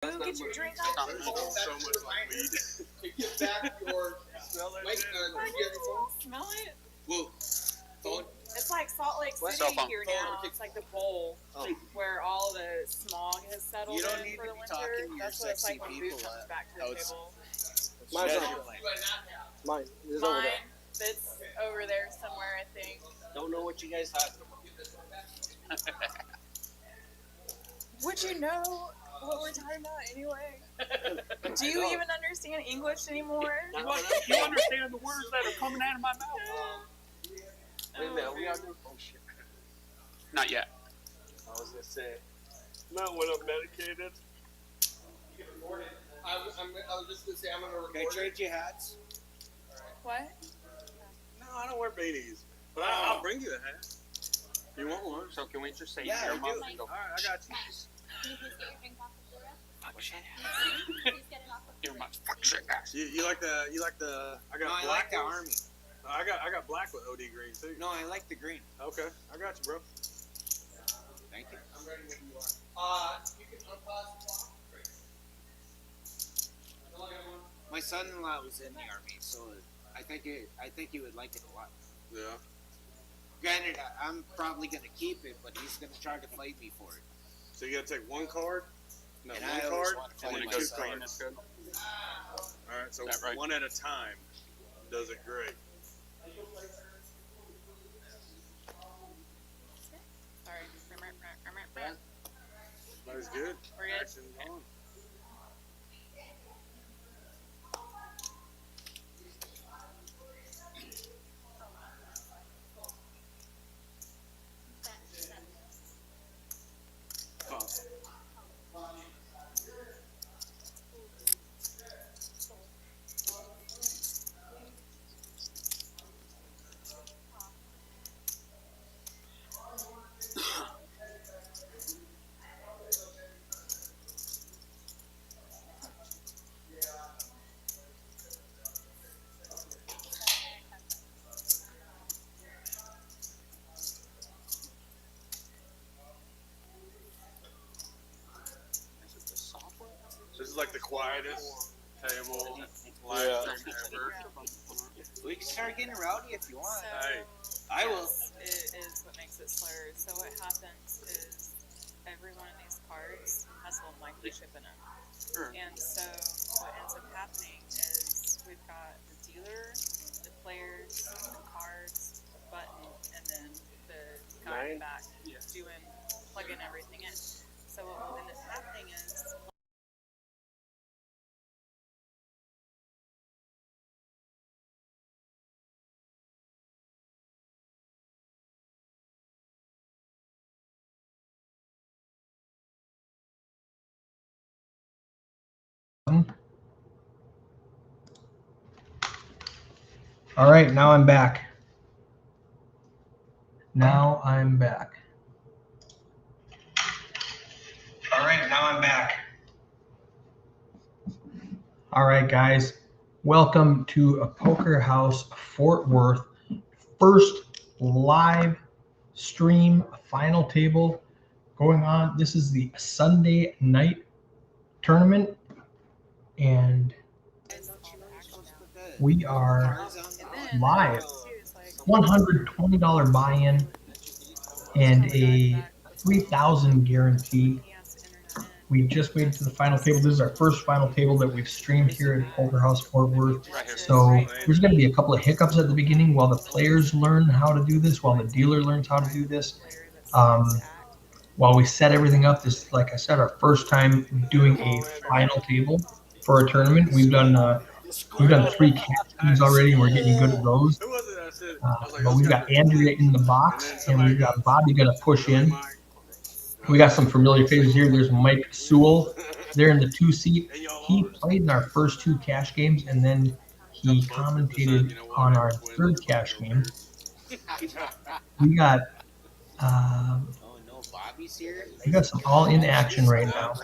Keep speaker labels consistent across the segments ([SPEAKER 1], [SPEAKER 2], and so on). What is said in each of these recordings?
[SPEAKER 1] Get your drink off the bowl.
[SPEAKER 2] So much like weed.
[SPEAKER 3] To get back your
[SPEAKER 2] Smell it.
[SPEAKER 1] Smell it?
[SPEAKER 3] Well, phone.
[SPEAKER 1] It's like Salt Lake
[SPEAKER 3] What?
[SPEAKER 1] City
[SPEAKER 3] Cell phone.
[SPEAKER 1] here
[SPEAKER 3] Phone.
[SPEAKER 1] now. It's like the bowl where all the smog has settled
[SPEAKER 3] You don't
[SPEAKER 1] in
[SPEAKER 3] need
[SPEAKER 1] for
[SPEAKER 3] to
[SPEAKER 1] the
[SPEAKER 3] be
[SPEAKER 1] winter.
[SPEAKER 3] talking to your
[SPEAKER 1] That's what it's like
[SPEAKER 3] sexy
[SPEAKER 1] when Boo
[SPEAKER 3] people
[SPEAKER 1] comes back to the
[SPEAKER 3] out-
[SPEAKER 1] table.
[SPEAKER 4] Mine's
[SPEAKER 3] Yeah.
[SPEAKER 4] over there. Mine is over
[SPEAKER 1] Mine,
[SPEAKER 4] there.
[SPEAKER 1] it's over there somewhere, I think.
[SPEAKER 3] Don't know what you guys talking about.
[SPEAKER 1] Would you know what we're talking about anyway? Do you even understand English anymore?
[SPEAKER 2] You understand the words that are coming out of my mouth?
[SPEAKER 3] Wait a minute, we are doing bullshit.
[SPEAKER 2] Not yet.
[SPEAKER 3] I was gonna say.
[SPEAKER 2] Not when I'm medicated.
[SPEAKER 3] I was just gonna say I'm gonna record. Can I trade you hats?
[SPEAKER 1] What?
[SPEAKER 2] No, I don't wear beanies. But I'll bring you a hat. You want one? So can we just say
[SPEAKER 3] Yeah,
[SPEAKER 2] your
[SPEAKER 3] I
[SPEAKER 2] mom
[SPEAKER 3] do.
[SPEAKER 2] and go?
[SPEAKER 3] All right, I got you.
[SPEAKER 5] Can you please get your drink off the floor?
[SPEAKER 2] Fuck shit.
[SPEAKER 5] Please get it off the
[SPEAKER 2] Your
[SPEAKER 5] floor.
[SPEAKER 2] mom's fuck shit ass. You like the I got
[SPEAKER 3] No, I
[SPEAKER 2] black
[SPEAKER 3] like the
[SPEAKER 2] ones.
[SPEAKER 3] army.
[SPEAKER 2] I got black with OD green too.
[SPEAKER 3] No, I like the green.
[SPEAKER 2] Okay, I got you, bro.
[SPEAKER 3] Thank you. I'm ready when you are. You can unpause the clock. My son-in-law was in the army, so I think he would like it a lot.
[SPEAKER 2] Yeah.
[SPEAKER 3] Granted, I'm probably gonna keep it, but he's gonna try to fight me for it.
[SPEAKER 2] So you gotta take one card. No,
[SPEAKER 3] And
[SPEAKER 2] one
[SPEAKER 3] I always
[SPEAKER 2] card.
[SPEAKER 3] wanna
[SPEAKER 2] And
[SPEAKER 3] fight
[SPEAKER 2] then
[SPEAKER 3] my
[SPEAKER 2] two
[SPEAKER 3] son.
[SPEAKER 2] cards. All right, so
[SPEAKER 6] That right?
[SPEAKER 2] one at a time does it great.
[SPEAKER 1] Sorry.
[SPEAKER 2] That was good.
[SPEAKER 1] We're good.
[SPEAKER 2] Action on. This is like the quietest table live stream ever.
[SPEAKER 3] We can start getting rowdy if you want.
[SPEAKER 2] Hey.
[SPEAKER 3] I will.
[SPEAKER 1] It is what makes it slurred. So what happens is every one of these cards has a little microchip in it.
[SPEAKER 2] Sure.
[SPEAKER 1] And so what ends up happening is we've got the dealer, the players, the cards, the button, and then the guy in the back plugging everything in. So what will end up happening is
[SPEAKER 4] All right, now I'm back. All right, guys. Welcome to a Poker House Fort Worth first live stream final table going on. This is the Sunday night tournament, and we are live. $120 buy-in and a 3,000 guarantee. We just made it to the final table. This is our first final table that we've streamed here at Poker House Fort Worth. So there's going to be a couple of hiccups at the beginning while the players learn how to do this, while the dealer learns how to do this. While we set everything up, this is, like I said, our first time doing a final table for a tournament. We've done 3 cash games already, and we're getting good at those. But we've got Andrea in the box, and we've got Bobby going to push in. We got some familiar faces here. There's Mike Sewell there in the 2 seat. He played in our first 2 cash games, and then he commentated on our 3rd cash game. We got some all-in action right now.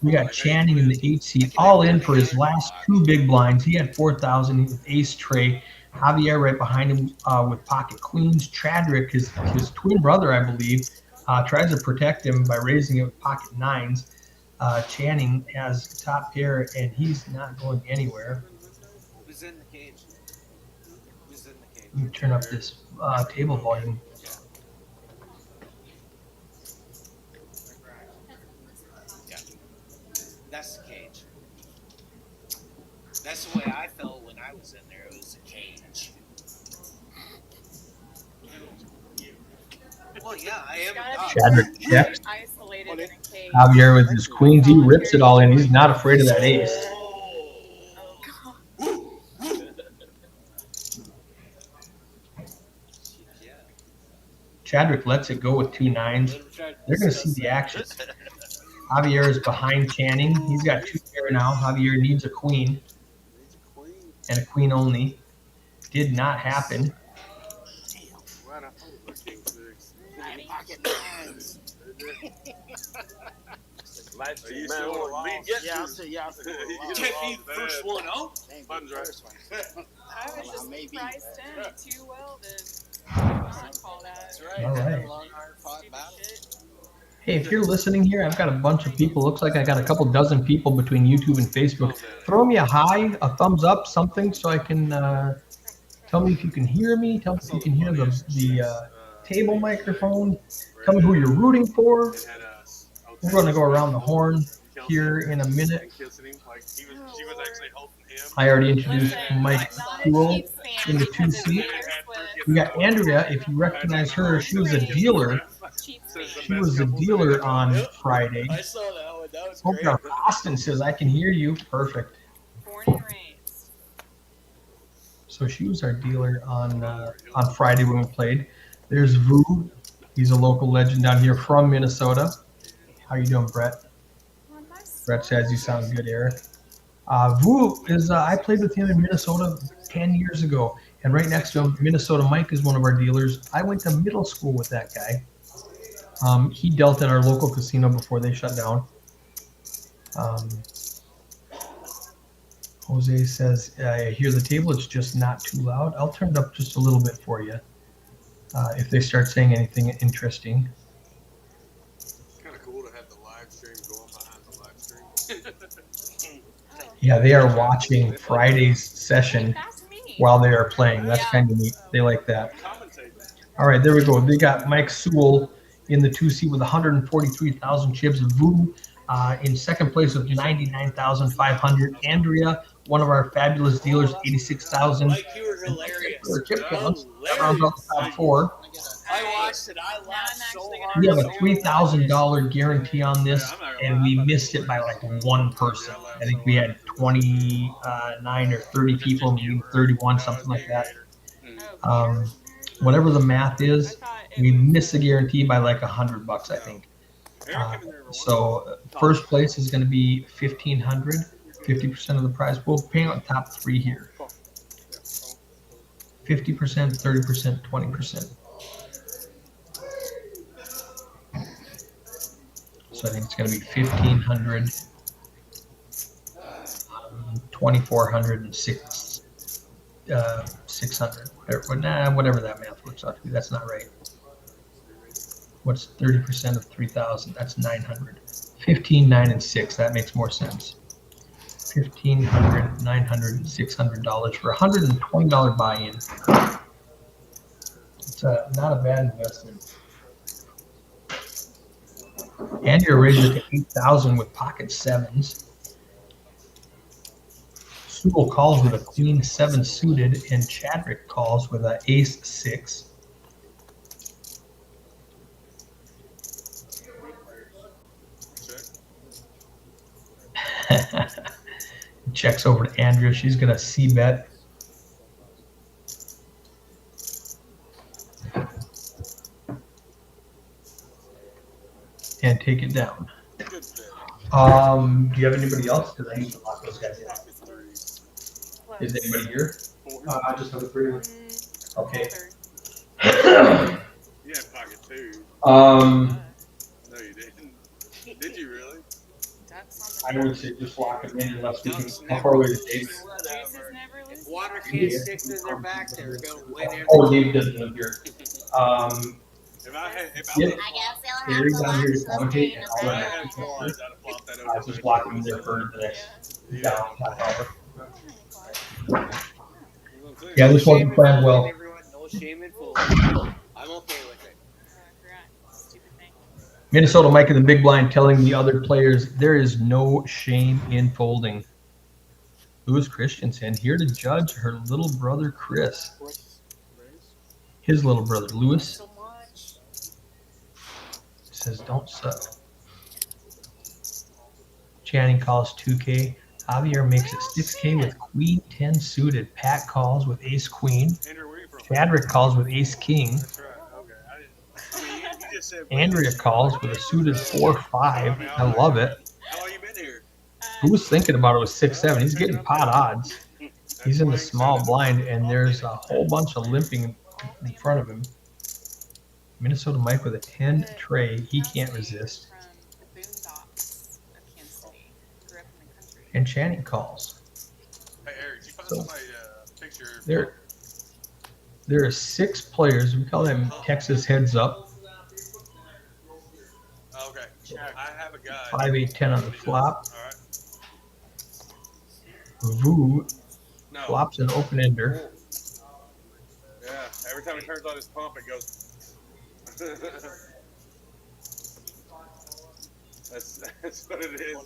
[SPEAKER 4] We got Channing in the 8 seat, all in for his last 2 big blinds. He had 4,000 with Ace Trey. Javier right behind him with pocket queens. Chadrick, his twin brother, I believe, tries to protect him by raising it with pocket 9s. Channing has top pair, and he's not going anywhere.
[SPEAKER 3] Who's in the cage? Who's in the cage?
[SPEAKER 4] Let me turn up this table volume.
[SPEAKER 3] That's the cage. That's the way I felt when I was in there. It was a cage. Well, yeah, I am a dog.
[SPEAKER 4] Chadrick checks.
[SPEAKER 1] Isolated in a cage.
[SPEAKER 4] Javier with his queens, he rips it all in. He's not afraid of that ace.
[SPEAKER 1] Oh, God.
[SPEAKER 4] Chadrick lets it go with 2 9s. They're going to see the action. Javier is behind Channing. He's got 2 pair now. Javier needs a queen and a queen only. Did not happen.
[SPEAKER 2] Right, I thought it was king 6.
[SPEAKER 3] Pocket nines.
[SPEAKER 2] Life man, I'll say
[SPEAKER 3] You
[SPEAKER 2] You
[SPEAKER 3] can't
[SPEAKER 2] know,
[SPEAKER 3] be the first one out.
[SPEAKER 2] Buttons right.
[SPEAKER 1] I was just priced in too well to not call that.
[SPEAKER 3] That's right.
[SPEAKER 4] All right.
[SPEAKER 3] Long, hard fought
[SPEAKER 1] Stupid
[SPEAKER 3] battle.
[SPEAKER 1] shit.
[SPEAKER 4] Hey, if you're listening here, I've got a bunch of people. Looks like I got a couple dozen people between YouTube and Facebook. Throw me a hi, a thumbs up, something, so I can tell me if you can hear me. Tell me if you can hear the table microphone. Tell me who you're rooting for. We're going to go around the horn here in a minute. I already introduced Mike Poole in the 2 seat. We got Andrea. If you recognize her, she was a dealer. She was a dealer on Friday.
[SPEAKER 3] I saw that one. That was
[SPEAKER 4] Hope
[SPEAKER 3] great.
[SPEAKER 4] you're Austin says I can hear you. Perfect.
[SPEAKER 1] Born and raised.
[SPEAKER 4] So she was our dealer on Friday when we played. There's Vu. He's a local legend down here from Minnesota. How you doing, Brett? Brett says you sound good, Eric. Vu is I played with him in Minnesota 10 years ago, and right next to him, Minnesota Mike is one of our dealers. I went to middle school with that guy. He dealt at our local casino before they shut down. Jose says, I hear the table, it's just not too loud. I'll turn it up just a little bit for you if they start saying anything interesting.
[SPEAKER 2] It's kind of cool to have the live stream going behind the live stream.
[SPEAKER 4] Yeah, they are watching Friday's session while they are playing. That's kind of neat. They like that. All right, there we go. They got Mike Sewell in the 2 seat with 143,000 chips. Vu in second place with 99,500. Andrea, one of our fabulous dealers, 86,000.
[SPEAKER 3] Mike, you were hilarious.
[SPEAKER 4] Chip counts. That rounds out the top 4.
[SPEAKER 3] I watched it. I laughed so
[SPEAKER 1] actually
[SPEAKER 3] hard.
[SPEAKER 4] We have a $3,000 guarantee on this, and we missed it by like one person. I think we had 29 or 30 people, maybe 31, something like that. Whatever the math is, we missed the guarantee by like $100, I think. So first place is going to be $1,500, 50% of the prize pool. Paying on top 3 here. 50%, 30%, 20%. So I think it's going to be 1,500, 2,400, and 600. Whatever that math works out to be. That's not right. What's 30% of 3,000? That's 900. 15, 9, and 6. That makes more sense. $1,500, $900, and $600 for $120 buy-in. It's not a bad investment. And you're raised to 8,000 with pocket 7s. Sewell calls with a queen 7 suited, and Chadrick calls with an ace 6. Checks over to Andrea. She's going to c-bet. And take it down. Do you have anybody else? Because I need to lock those guys in. Is anybody here? I just have a 3. Okay.
[SPEAKER 2] You had pocket 2.
[SPEAKER 4] No,
[SPEAKER 2] you didn't. Did you really?
[SPEAKER 4] I would say just lock them in unless we can correlate the dates.
[SPEAKER 3] If water can't stick to their back, they're going to win every
[SPEAKER 4] Oh, Dave doesn't live here.
[SPEAKER 2] If I
[SPEAKER 4] Yep.
[SPEAKER 5] I guess they'll have
[SPEAKER 4] Gary's
[SPEAKER 5] to
[SPEAKER 4] down here to
[SPEAKER 5] watch the
[SPEAKER 4] commentate,
[SPEAKER 5] screen
[SPEAKER 4] and
[SPEAKER 5] of
[SPEAKER 4] I'll
[SPEAKER 5] that.
[SPEAKER 2] had 4 eyes, I'd have flopped that
[SPEAKER 4] I was blocking there for the next down half hour. Yeah,
[SPEAKER 3] No
[SPEAKER 4] this
[SPEAKER 3] shame
[SPEAKER 4] wasn't
[SPEAKER 3] in
[SPEAKER 4] planned
[SPEAKER 3] folding,
[SPEAKER 4] well.
[SPEAKER 3] everyone. No shame in folding. I'm okay with it.
[SPEAKER 1] I forgot. Stupid thing.
[SPEAKER 4] Minnesota Mike in the big blind telling the other players there is no shame in folding. Louis Christensen here to judge her little brother Chris. His little brother Louis
[SPEAKER 3] So much.
[SPEAKER 4] says don't suck. Channing calls 2K. Javier makes it 6K with Queen 10 suited. Pat calls with Ace Queen.
[SPEAKER 2] Andrew, where you from?
[SPEAKER 4] Chadrick calls with Ace King.
[SPEAKER 2] That's right. Okay. I mean, you just said.
[SPEAKER 4] Andrea calls with a suited 4-5. I love it.
[SPEAKER 2] How long you been here?
[SPEAKER 4] Who was thinking about it with 6-7? He's getting pot odds. He's in the small blind, and there's a whole bunch of limping in front of him. Minnesota Mike with a 10 tray. He can't resist.
[SPEAKER 1] From the boondocks of Kansas City. Grew up in the country.
[SPEAKER 4] And Channing calls.
[SPEAKER 2] Hey, Eric, did you find
[SPEAKER 4] So,
[SPEAKER 2] somebody picture?
[SPEAKER 4] There are 6 players. We call them Texas heads up.
[SPEAKER 2] Okay. I have a guy.
[SPEAKER 4] 5, 8, 10 on the flop.
[SPEAKER 2] All right.
[SPEAKER 4] Vu
[SPEAKER 2] No.
[SPEAKER 4] flops an open ender.
[SPEAKER 2] Yeah. Every time he turns on his pump, it goes. That's what it is.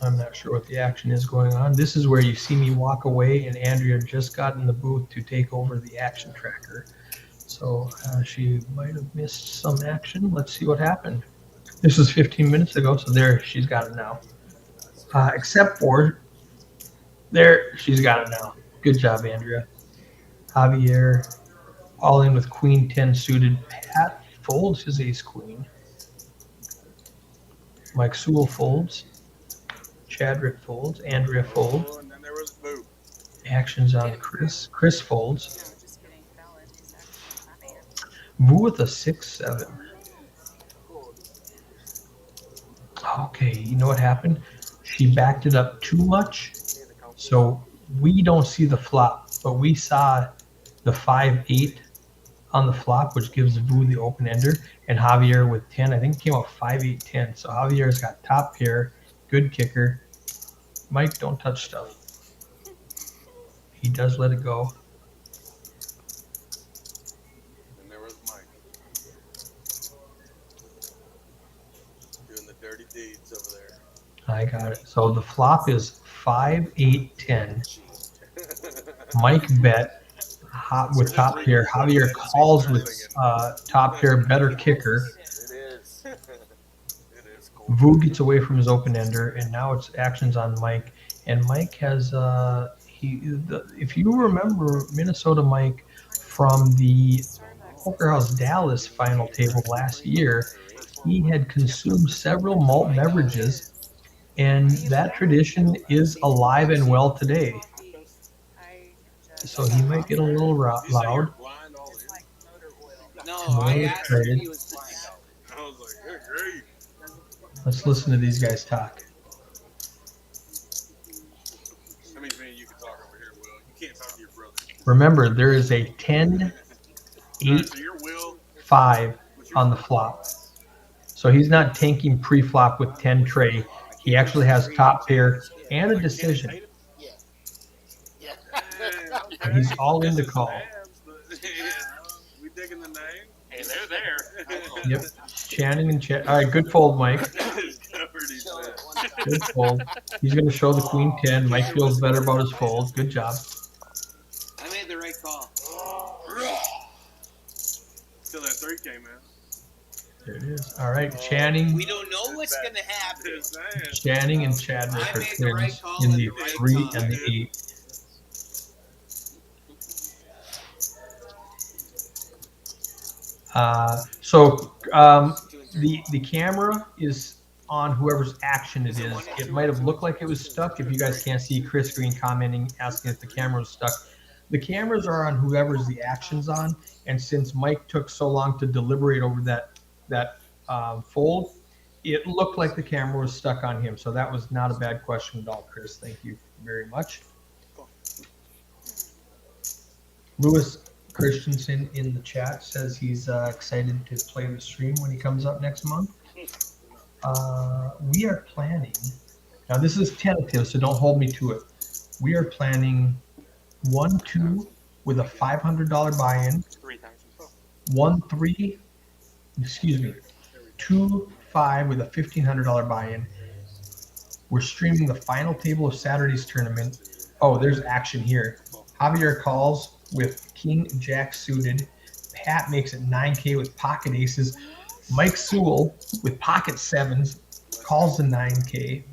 [SPEAKER 4] I'm not sure what the action is going on. This is where you see me walk away, and Andrea just got in the booth to take over the action tracker. So she might have missed some action. Let's see what happened. This was 15 minutes ago, so there, she's got it now. Except for, there, she's got it now. Good job, Andrea. Javier, all in with Queen 10 suited. Pat folds his ace queen. Mike Sewell folds. Chadrick folds. Andrea folds.
[SPEAKER 2] Oh, and then there was Boo.
[SPEAKER 4] Actions on Chris. Chris folds.
[SPEAKER 1] No, just kidding. Valid. He's actually not man.
[SPEAKER 4] Vu with a 6-7. Okay, you know what happened? She backed it up too much, so we don't see the flop, but we saw the 5-8 on the flop, which gives Vu the open ender, and Javier with 10. I think it came out 5-8-10. So Javier's got top pair, good kicker. Mike, don't touch stuff. He does let it go.
[SPEAKER 2] And there was Mike. Doing the dirty deeds over there.
[SPEAKER 4] I got it. So the flop is 5-8-10. Mike bet with top pair. Javier calls with top pair, better kicker.
[SPEAKER 2] It is. It is cool.
[SPEAKER 4] Vu gets away from his open ender, and now it's actions on Mike. And Mike has if you remember Minnesota Mike from the Poker House Dallas final table last year, he had consumed several malt beverages, and that tradition is alive and well today. So he might get a little loud.
[SPEAKER 2] You blind all in.
[SPEAKER 1] Like motor oil.
[SPEAKER 3] No, I asked him if he was blind out.
[SPEAKER 2] I was like, good grief.
[SPEAKER 4] Let's listen to these guys talk.
[SPEAKER 2] That means me and you can talk over here, Will. You can't talk to your brother.
[SPEAKER 4] Remember, there is a 10, 8,
[SPEAKER 2] So your Will,
[SPEAKER 4] 5 on the flop. So he's not tanking pre-flop with 10 tray. He actually has top pair and a decision. And he's all in to call.
[SPEAKER 2] We digging the name?
[SPEAKER 6] Hey, they're there.
[SPEAKER 4] Yep. Channing and Chan. All right, good fold, Mike. Good fold. He's going to show the Queen 10. Mike feels better about his fold. Good job.
[SPEAKER 3] I made the right call.
[SPEAKER 2] Still that 3K, man.
[SPEAKER 4] There it is. All right, Channing.
[SPEAKER 3] We don't know what's gonna happen.
[SPEAKER 2] Just saying.
[SPEAKER 4] Channing and Chadwick
[SPEAKER 3] I
[SPEAKER 4] are
[SPEAKER 3] made the right
[SPEAKER 4] twins
[SPEAKER 3] call
[SPEAKER 4] in
[SPEAKER 3] at
[SPEAKER 4] the
[SPEAKER 3] the right
[SPEAKER 4] 3
[SPEAKER 3] time.
[SPEAKER 4] and the 8. The camera is on whoever's action it is. It might have looked like it was stuck. If you guys can't see Chris Green commenting, asking if the camera was stuck. The cameras are on whoever's the action's on. And since Mike took so long to deliberate over that fold, it looked like the camera was stuck on him. So that was not a bad question at all, Chris. Thank you very much. Louis Christensen in the chat says he's excited to play the stream when he comes up next month. We are planning, now this is tentative, so don't hold me to it. We are planning 1-2 with a $500 buy-in, 1-3, excuse me, 2-5 with a $1,500 buy-in. We're streaming the final table of Saturday's tournament. Oh, there's action here. Javier calls with King Jack suited. Pat makes it 9K with pocket aces. Mike Sewell with pocket sevens calls the 9K.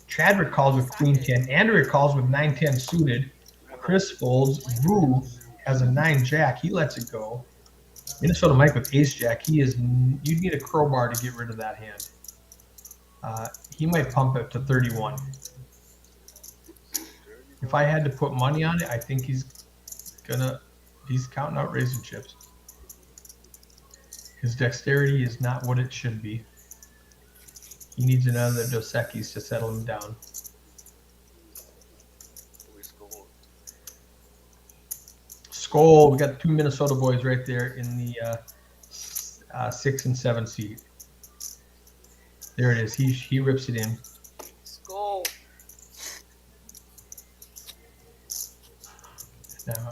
[SPEAKER 4] Chadwick calls with Queen 10. Andrea calls with 9-10 suited. Chris folds. Rue has a 9 Jack. He lets it go. Minnesota Mike with Ace Jack. You'd need a crowbar to get rid of that hand. He might pump it to 31. If I had to put money on it, I think he's counting out raisin chips. His dexterity is not what it should be. He needs another Dos Equis to settle him down. Skull, we got 2 Minnesota boys right there in the 6 and 7 seed. There it is. He rips it in.
[SPEAKER 3] Skull.
[SPEAKER 4] Now,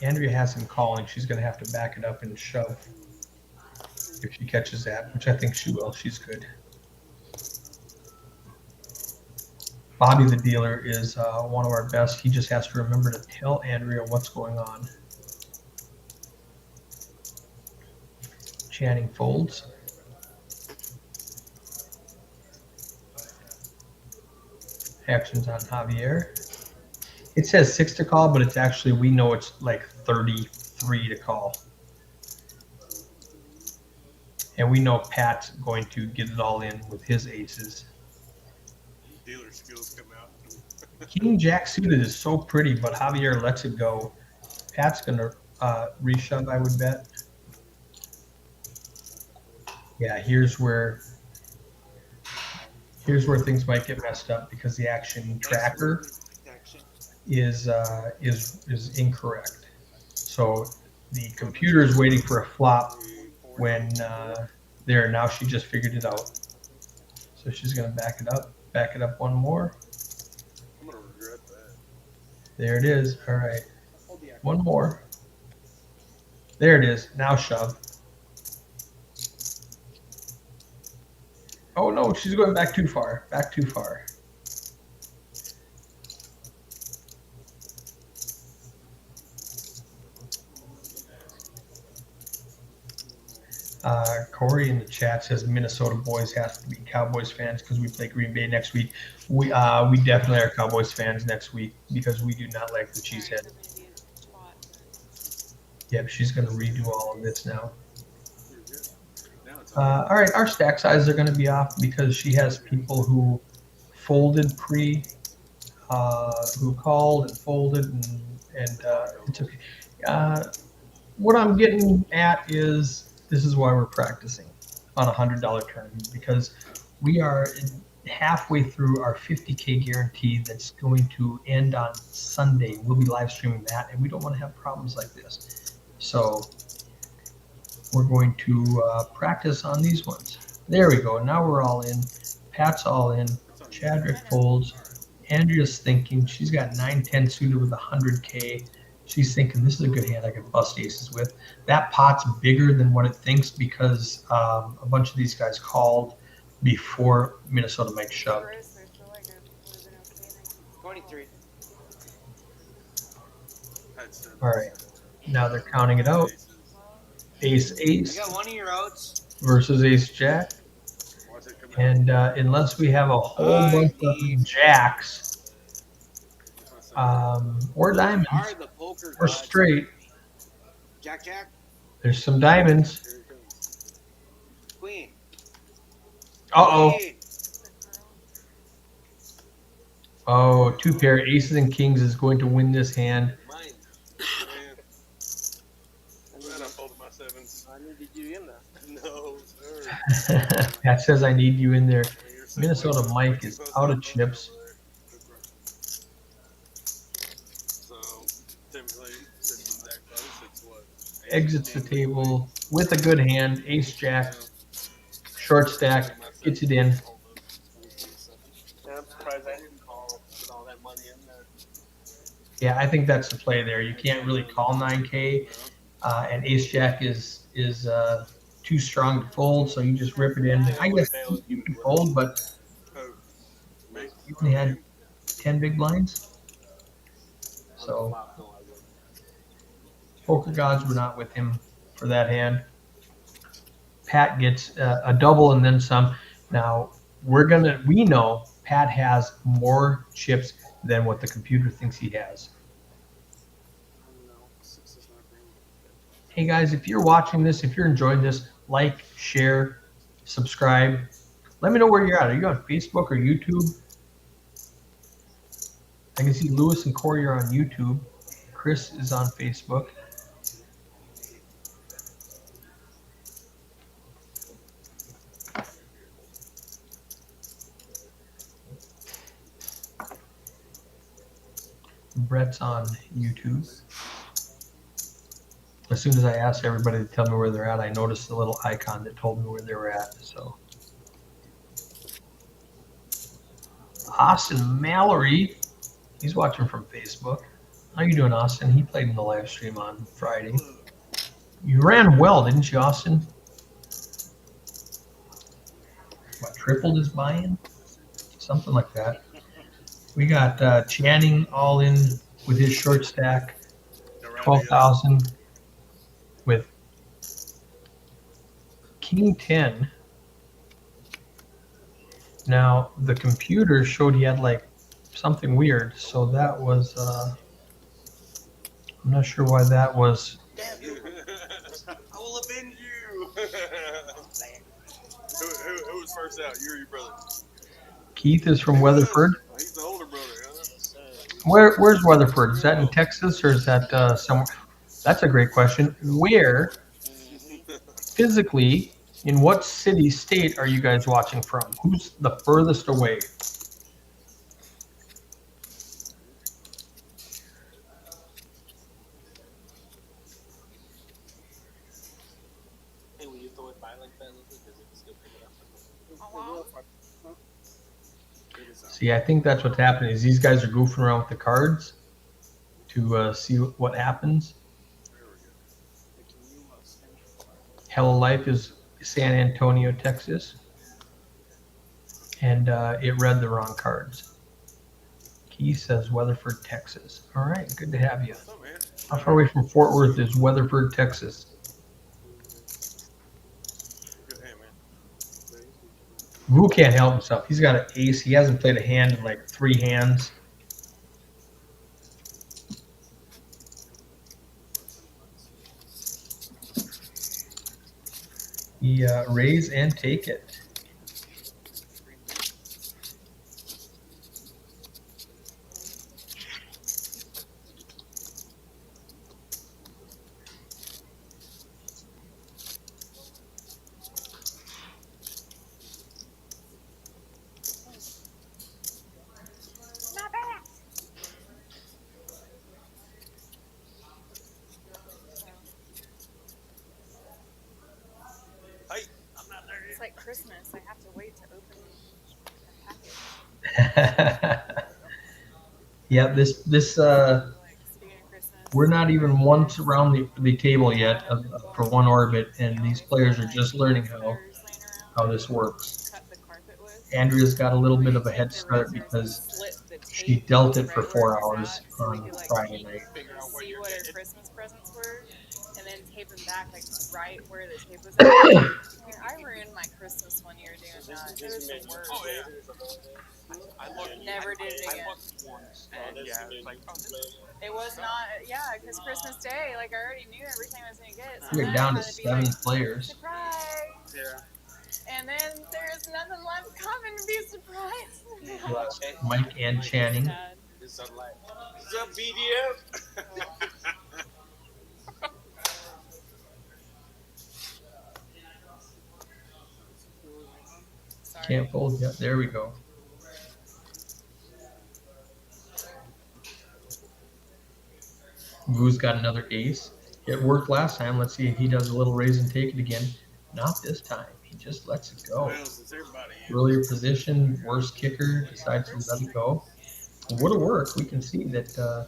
[SPEAKER 4] Andrea has him calling. She's going to have to back it up and shove if she catches that, which I think she will. She's good. Bobby the dealer is one of our best. He just has to remember to tell Andrea what's going on. Channing folds. Actions on Javier. It says 6 to call, but it's actually, we know it's like 33 to call. And we know Pat's going to get it all in with his aces.
[SPEAKER 2] Dealer skills come out.
[SPEAKER 4] King Jack suited is so pretty, but Javier lets it go. Pat's going to reshove, I would bet. Yeah, here's where things might get messed up because the action tracker is incorrect. So the computer is waiting for a flop when now she just figured it out. So she's going to back it up one more.
[SPEAKER 2] I'm gonna regret that.
[SPEAKER 4] There it is. All right, one more. There it is. Now shove. Oh no, she's going back too far. Back too far. Corey in the chat says Minnesota boys have to be Cowboys fans because we play Green Bay next week. We definitely are Cowboys fans next week because we do not like the cheesehead. Yep, she's going to redo all of this now. All right, our stack sizes are going to be off because she has people who folded who called and folded, and it's okay. What I'm getting at is this is why we're practicing on a $100 tournament, because we are halfway through our 50K guarantee that's going to end on Sunday. We'll be live streaming that, and we don't want to have problems like this. So we're going to practice on these ones. There we go. Now we're all in. Pat's all in. Chadwick folds. Andrea's thinking. She's got 9-10 suited with 100K. She's thinking this is a good hand I can bust aces with. That pot's bigger than what it thinks because a bunch of these guys called before Minnesota Mike shoved.
[SPEAKER 3] 23.
[SPEAKER 4] All right. Now they're counting it out. Ace
[SPEAKER 3] I got one of your outs.
[SPEAKER 4] versus ace jack. And unless we have a whole bunch of jacks or diamonds
[SPEAKER 3] Are the poker
[SPEAKER 4] or
[SPEAKER 3] gods
[SPEAKER 4] straight,
[SPEAKER 3] Jack,
[SPEAKER 4] there's some diamonds.
[SPEAKER 3] Queen.
[SPEAKER 4] Uh-oh.
[SPEAKER 3] Queen.
[SPEAKER 4] Oh, 2 pair aces and kings is going to win this hand.
[SPEAKER 2] Mine. I'm glad I folded my sevens. I needed you in there. No, sir.
[SPEAKER 4] Pat says I need you in there. Minnesota Mike is out of chips.
[SPEAKER 2] So, typically, this is that
[SPEAKER 4] exits the table with a good hand, ace jack, short stack, gets it in.
[SPEAKER 2] Yeah, I'm surprised I didn't call with all that money in there.
[SPEAKER 4] Yeah, I think that's the play there. You can't really call 9K, and ace jack is too strong to fold, so you just rip it in. I guess you could fold, but
[SPEAKER 2] Oh, me.
[SPEAKER 4] you only had 10 big blinds. So poker gods were not with him for that hand. Pat gets a double and then some. Now we know Pat has more chips than what the computer thinks he has. Hey guys, if you're watching this, if you're enjoying this, like, share, subscribe. Let me know where you're at. Are you on Facebook or YouTube? I can see Lewis and Corey are on YouTube. Chris is on Facebook. Brett's on YouTube. As soon as I asked everybody to tell me where they're at, I noticed the little icon that told me where they were at. So, Austin Mallory, he's watching from Facebook. How you doing, Austin? He played in the live stream on Friday. You ran well, didn't you, Austin? What, tripled his buy-in? Something like that. We got Channing all in with his short stack, 12,000 with King 10. Now, the computer showed he had like something weird, so that was, I'm not sure why that was.
[SPEAKER 2] Damn you! I will avenge you! who was first out? You or your brother?
[SPEAKER 4] Keith is from Weatherford.
[SPEAKER 2] Oh, he's the older brother, huh?
[SPEAKER 4] Where's Weatherford? Is that in Texas or is that somewhere? That's a great question. Where physically, in what city, state are you guys watching from? Who's the furthest away?
[SPEAKER 6] Hey, will you throw it by like that a little bit? Does it still pick it up?
[SPEAKER 4] See, I think that's what's happening is these guys are goofing around with the cards to see what happens. Hello Life is San Antonio, Texas. And it read the wrong cards. Key says Weatherford, Texas. All right, good to have you. How far away from Fort Worth is Weatherford, Texas? Wu can't help himself. He's got an ace. He hasn't played a hand in like 3 hands. He raise and take it.
[SPEAKER 1] It's like Christmas. I have to wait to open a package.
[SPEAKER 4] Yeah, this
[SPEAKER 1] Like, speaking of Christmas,
[SPEAKER 4] we're not even once around the table yet for one orbit, and these players are just learning how this works.
[SPEAKER 1] cut the carpet with.
[SPEAKER 4] Andrea's got a little bit of a
[SPEAKER 1] Take
[SPEAKER 4] head
[SPEAKER 1] the
[SPEAKER 4] start
[SPEAKER 1] razor,
[SPEAKER 4] because
[SPEAKER 1] slit the
[SPEAKER 4] she
[SPEAKER 1] tape
[SPEAKER 4] dealt it
[SPEAKER 1] right
[SPEAKER 4] for
[SPEAKER 1] where
[SPEAKER 4] 4
[SPEAKER 1] it's
[SPEAKER 4] hours
[SPEAKER 1] at, so we
[SPEAKER 4] on
[SPEAKER 1] could, like,
[SPEAKER 4] Friday night.
[SPEAKER 6] Figure out what
[SPEAKER 1] see
[SPEAKER 6] you're
[SPEAKER 1] what her
[SPEAKER 6] getting.
[SPEAKER 1] Christmas presents were, and then tape them back like right where the tape was at. I ruined my Christmas one year doing that. It was the worst.
[SPEAKER 6] Oh, yeah. I looked.
[SPEAKER 1] Never did it
[SPEAKER 6] I
[SPEAKER 1] again.
[SPEAKER 6] looked once, and yeah, it's like, oh, this is
[SPEAKER 1] It was not, yeah, because Christmas Day, like I already knew everything I was gonna get. So
[SPEAKER 4] We're
[SPEAKER 1] then
[SPEAKER 4] down
[SPEAKER 1] I
[SPEAKER 4] to
[SPEAKER 1] had be
[SPEAKER 4] 7
[SPEAKER 1] like,
[SPEAKER 4] players.
[SPEAKER 1] surprise!
[SPEAKER 6] yeah.
[SPEAKER 1] And then there's nothing left coming to be surprised.
[SPEAKER 4] Plus Mike and Channing.
[SPEAKER 1] Sad.
[SPEAKER 6] It's like, it's a BDF.
[SPEAKER 1] Sorry.
[SPEAKER 4] Can't fold yet. There we go. Vu's got another ace. It worked last time. Let's see if he does a little raise and take it again. Not this time. He just lets it go.
[SPEAKER 2] Well, since everybody is.
[SPEAKER 4] Earlier position, worst kicker, decides to let it go. It would have worked. We can see that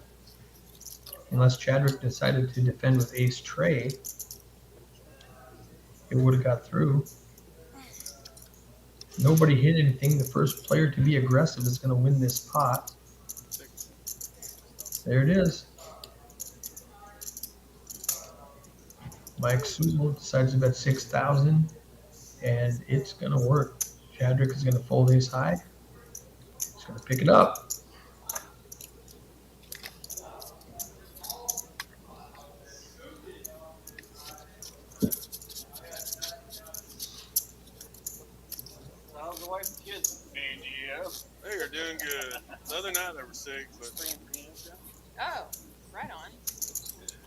[SPEAKER 4] unless Chadwick decided to defend with ace tray, it would have got through. Nobody hit anything. The first player to be aggressive is going to win this pot. There it is. Mike Sewell decides to bet 6,000, and it's going to work. Chadwick is going to fold ace high. He's going to pick it up.
[SPEAKER 6] How's the wife and kids?
[SPEAKER 2] They are doing good. The other night they were sick, but
[SPEAKER 1] Oh, right on.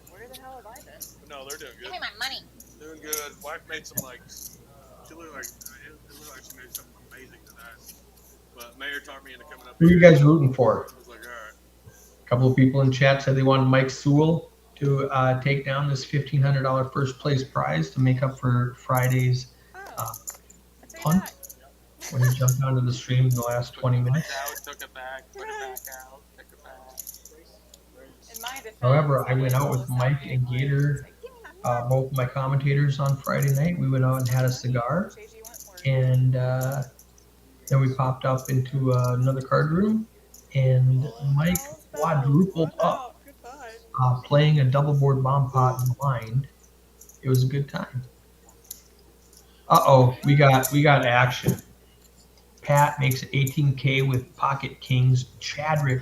[SPEAKER 1] Where the hell have I been?
[SPEAKER 2] no, they're doing
[SPEAKER 5] Give
[SPEAKER 2] good.
[SPEAKER 5] me my money.
[SPEAKER 2] Doing good. Wife made some she looked like it looked like she made something amazing tonight. But Mayor talked me into coming up.
[SPEAKER 4] Who are you guys rooting for?
[SPEAKER 2] I was like, all right.
[SPEAKER 4] A couple of people in chat said they wanted Mike Sewell to take down this $1,500 first place prize to make up for Friday's
[SPEAKER 1] Oh, I take it
[SPEAKER 4] punt
[SPEAKER 1] back.
[SPEAKER 4] when he jumped onto the stream in the last 20 minutes.
[SPEAKER 6] Took it back, put it back out, took it back.
[SPEAKER 1] In my defense,
[SPEAKER 4] However, I went out with Mike and Gator, both my commentators on Friday night. We went out and had a cigar, and then we popped up into another card room, and Mike quadrupled up, playing a double board bomb pot blind. It was a good time. Uh-oh, we got action. Pat makes it 18K with pocket kings. Chadwick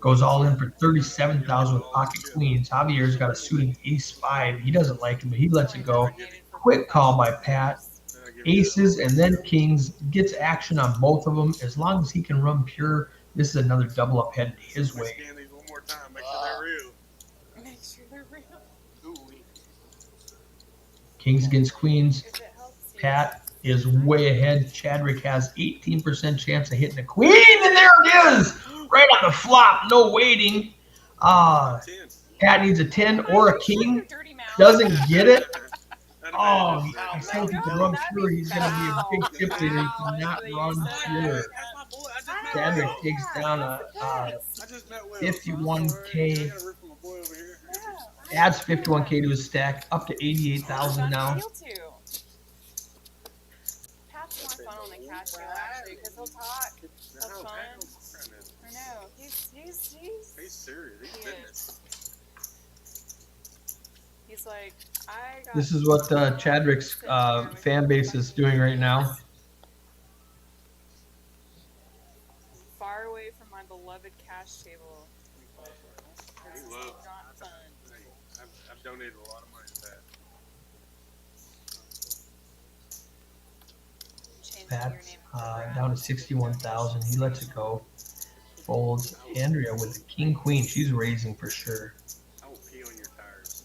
[SPEAKER 4] goes all in for 37,000 with pocket queens. Javier's got a suited ace 5. He doesn't like it, but he lets it go. Quick call by Pat. Aces and then kings, gets action on both of them. As long as he can run pure, this is another double up headed his way.
[SPEAKER 2] Scan these one more time. Make sure they're real.
[SPEAKER 1] Make sure they're real.
[SPEAKER 4] Kings against queens.
[SPEAKER 1] If it helps you.
[SPEAKER 4] Pat is way ahead. Chadwick has 18% chance of hitting a queen, and there it is! Right on the flop, no waiting. Pat needs a 10 or a king.
[SPEAKER 1] Dirty mouth.
[SPEAKER 4] Doesn't get it. Oh,
[SPEAKER 2] Oh,
[SPEAKER 4] I said he could run pure. He's going to be a big tip leader. He cannot run pure. Chadwick takes down a 51K. Adds 51K to his stack, up to 88,000 now.
[SPEAKER 1] Pat's more fun on the cash wheel actually because he'll talk. That's fun. I know. He's
[SPEAKER 2] serious. He's
[SPEAKER 1] He
[SPEAKER 2] fitness.
[SPEAKER 1] He's like, I got
[SPEAKER 4] This is what Chadwick's fan base is doing right now.
[SPEAKER 1] far away from my beloved cash table. This is
[SPEAKER 2] loves-
[SPEAKER 1] not fun.
[SPEAKER 2] I've donated a lot of money to that.
[SPEAKER 1] Change your
[SPEAKER 4] Pat's
[SPEAKER 1] name.
[SPEAKER 4] down to 61,000. He lets it go. Folds Andrea with the king queen. She's raising for sure.
[SPEAKER 2] I will pee on your tires.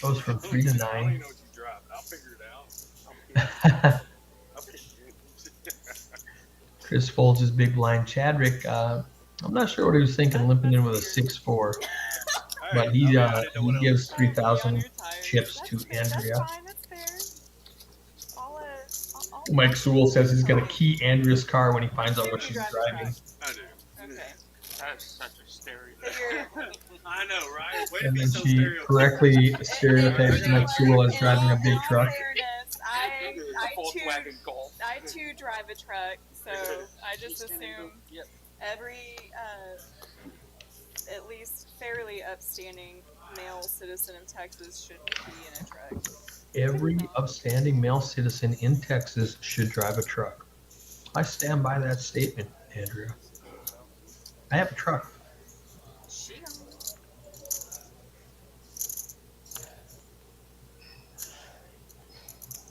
[SPEAKER 4] Goes from 3 to
[SPEAKER 2] I don't even
[SPEAKER 4] 9.
[SPEAKER 2] know what you dropped. I'll figure it out. I'll pee.
[SPEAKER 4] Chris folds his big blind. Chadwick, I'm not sure what he was thinking, limping in with a 6-4. But he gives 3,000 chips to Andrea.
[SPEAKER 1] That's fine. That's fair. I'll
[SPEAKER 4] Mike Sewell says he's going to key Andrea's car when he finds out what she's driving.
[SPEAKER 2] I do.
[SPEAKER 1] Okay.
[SPEAKER 6] That's such a stereotype.
[SPEAKER 1] Figure.
[SPEAKER 2] I know, right? Way to
[SPEAKER 4] And
[SPEAKER 2] be
[SPEAKER 4] then
[SPEAKER 2] so
[SPEAKER 4] she
[SPEAKER 2] stereotypical.
[SPEAKER 4] correctly stereotypes Mike Sewell as driving a big truck.
[SPEAKER 1] Fairness,
[SPEAKER 6] Volkswagen Golf.
[SPEAKER 1] I too drive a truck, so I just assume
[SPEAKER 6] Yep.
[SPEAKER 1] every at least fairly upstanding male citizen in Texas should be in a truck.
[SPEAKER 4] Every upstanding male citizen in Texas should drive a truck. I stand by that statement, Andrea. I have a truck.
[SPEAKER 1] She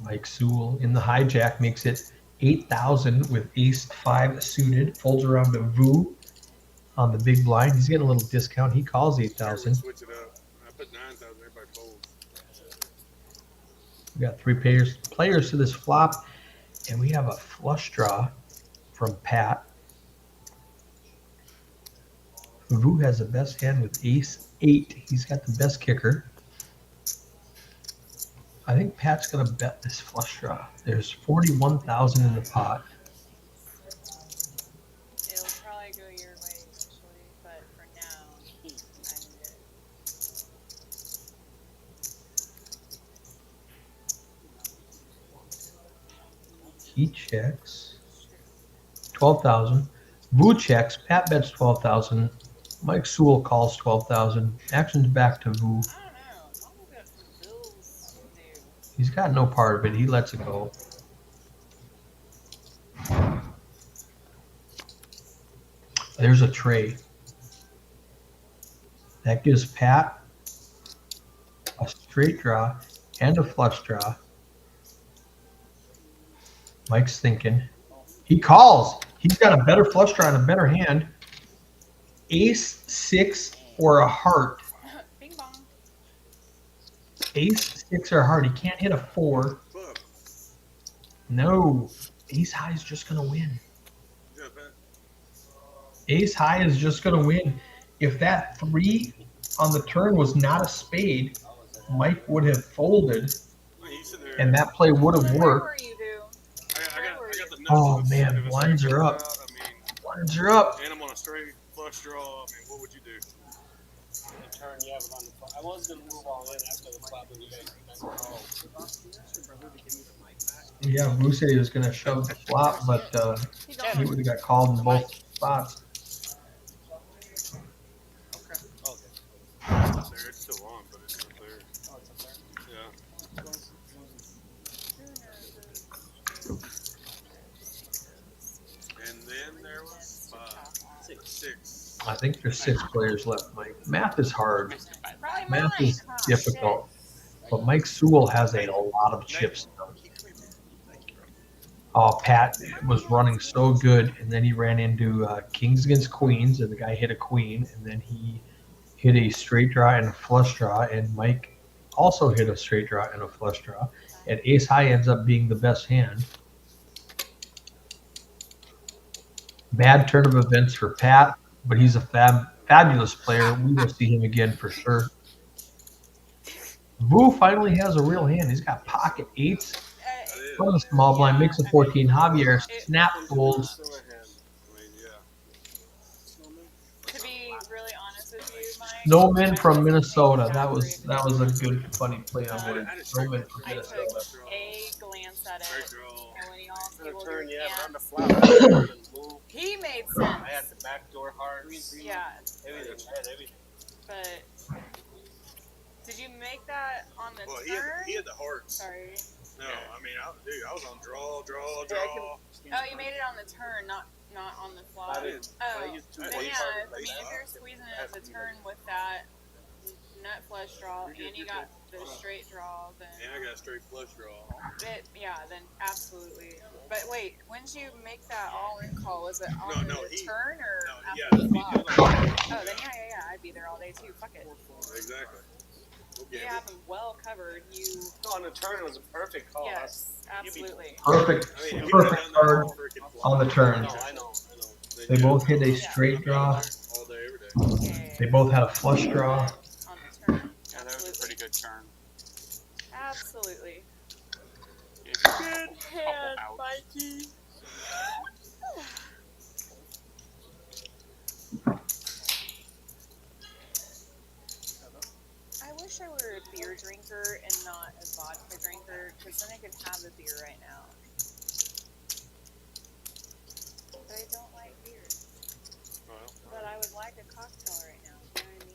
[SPEAKER 4] Mike Sewell in the hijack makes it 8,000 with ace 5 suited. Folds around to Vu on the big blind. He's getting a little discount. He calls 8,000.
[SPEAKER 2] Switch it up. I put 9,000. Everybody folds.
[SPEAKER 4] We got 3 players to this flop, and we have a flush draw from Pat. Vu has the best hand with ace 8. He's got the best kicker. I think Pat's gonna bet this flush draw. There's 41,000 in the pot.
[SPEAKER 1] It'll probably go your way eventually, but for now, I'm good.
[SPEAKER 4] He checks 12,000. Vu checks. Pat bets 12,000. Mike Sewell calls 12,000. Action's back to Vu.
[SPEAKER 1] I don't know. Mama's got some bills due.
[SPEAKER 4] He's got no part of it. He lets it go. There's a tray. That gives Pat a straight draw and a flush draw. Mike's thinking. He calls. He's got a better flush draw and a better hand. Ace, 6, or a heart.
[SPEAKER 1] Bing bong.
[SPEAKER 4] Ace, 6, or a heart. He can't hit a 4.
[SPEAKER 2] Club.
[SPEAKER 4] No. Ace high is just going to win.
[SPEAKER 2] Yeah, bet.
[SPEAKER 4] Ace high is just going to win. If that 3 on the turn was not a spade, Mike would have folded,
[SPEAKER 2] Well, you sit there.
[SPEAKER 4] and that play would have
[SPEAKER 1] Where
[SPEAKER 4] worked.
[SPEAKER 1] were you, dude?
[SPEAKER 2] I got the nuts.
[SPEAKER 4] Oh,
[SPEAKER 2] if
[SPEAKER 4] man,
[SPEAKER 2] a straight
[SPEAKER 4] blinds are
[SPEAKER 2] comes
[SPEAKER 4] up.
[SPEAKER 2] out, I mean,
[SPEAKER 4] Lines are up.
[SPEAKER 2] and I'm on a straight flush draw. I mean, what would you do?
[SPEAKER 6] The turn, yeah, was on the flop. I was gonna move all in after the flop, but you guys
[SPEAKER 4] Yeah, Blue said he was going to shove the flop, but
[SPEAKER 1] He's
[SPEAKER 4] he would have got called in both spots.
[SPEAKER 2] It's up there. It's still on, but it's up there.
[SPEAKER 6] Oh, it's up there.
[SPEAKER 2] Yeah. And then there was 6.
[SPEAKER 4] I think there's 6 players left, Mike. Math is hard.
[SPEAKER 1] Probably
[SPEAKER 4] Math
[SPEAKER 1] mine.
[SPEAKER 4] is
[SPEAKER 1] Huh,
[SPEAKER 4] difficult. But Mike Sewell has a lot of chips. Oh, Pat was running so good, and then he ran into kings against queens, and the guy hit a queen, and then he hit a straight draw and a flush draw, and Mike also hit a straight draw and a flush draw, and ace high ends up being the best hand. Bad turn of events for Pat, but he's a fabulous player. We will see him again for sure. Vu finally has a real hand. He's got pocket 8s. From the small blind, makes a 14. Javier snap folds.
[SPEAKER 2] Still a hand. I mean, yeah.
[SPEAKER 1] To be really honest with you, Mike.
[SPEAKER 4] Snowman from Minnesota. That was a good funny play on words. Snowman from
[SPEAKER 1] I took
[SPEAKER 4] Minnesota.
[SPEAKER 1] a glance at
[SPEAKER 2] Straight
[SPEAKER 1] it,
[SPEAKER 2] draw.
[SPEAKER 1] and when he all
[SPEAKER 6] The
[SPEAKER 1] tabled
[SPEAKER 6] turn,
[SPEAKER 1] his
[SPEAKER 6] yeah, but on the
[SPEAKER 1] hands,
[SPEAKER 6] flop, I didn't move.
[SPEAKER 1] he made
[SPEAKER 6] I had
[SPEAKER 1] sense.
[SPEAKER 6] the backdoor hearts.
[SPEAKER 1] Yeah,
[SPEAKER 6] Everything. I had everything.
[SPEAKER 1] but did you make that on the
[SPEAKER 2] Well,
[SPEAKER 1] turn?
[SPEAKER 2] he had the hearts.
[SPEAKER 1] Sorry.
[SPEAKER 2] No, I mean, I was on draw.
[SPEAKER 6] Yeah, I can-
[SPEAKER 1] Oh, you made it on the turn, not on the flop.
[SPEAKER 6] I didn't.
[SPEAKER 1] Oh,
[SPEAKER 6] I used two
[SPEAKER 1] then
[SPEAKER 2] Well,
[SPEAKER 1] yeah.
[SPEAKER 6] ways.
[SPEAKER 1] I mean, if you're squeezing it at the turn with that nut flush draw, and you got the straight draw, then
[SPEAKER 2] And I got a straight flush draw.
[SPEAKER 1] then absolutely. But wait, when did you make that all-in call? Was it on
[SPEAKER 2] No,
[SPEAKER 1] the
[SPEAKER 2] he-
[SPEAKER 1] turn or
[SPEAKER 2] No,
[SPEAKER 1] after
[SPEAKER 2] yeah,
[SPEAKER 1] the
[SPEAKER 2] he
[SPEAKER 1] flop?
[SPEAKER 2] did like-
[SPEAKER 1] Oh, then yeah, I'd be there all day too. Fuck it.
[SPEAKER 2] Exactly.
[SPEAKER 1] You have them well covered. You
[SPEAKER 6] No, on the turn, it was a perfect call.
[SPEAKER 1] yes, absolutely.
[SPEAKER 4] Perfect,
[SPEAKER 2] I mean, if he
[SPEAKER 4] perfect
[SPEAKER 2] would've done that
[SPEAKER 4] card
[SPEAKER 2] whole freaking flop,
[SPEAKER 4] on the turn.
[SPEAKER 6] No, I know.
[SPEAKER 2] then
[SPEAKER 4] They
[SPEAKER 2] yeah,
[SPEAKER 4] both hit a straight draw.
[SPEAKER 2] all day, every day.
[SPEAKER 1] Yeah,
[SPEAKER 4] They both had a flush draw.
[SPEAKER 1] on the turn.
[SPEAKER 7] Yeah, that was a
[SPEAKER 1] Absolutely.
[SPEAKER 7] pretty good turn.
[SPEAKER 1] Absolutely.
[SPEAKER 7] Good
[SPEAKER 1] hand,
[SPEAKER 7] out.
[SPEAKER 1] Mikey. I wish I were a beer drinker and not a vodka drinker, because then I could have a beer right now. But I don't like beer.
[SPEAKER 2] Well,
[SPEAKER 1] But I would like a cocktail right now. You know what I mean?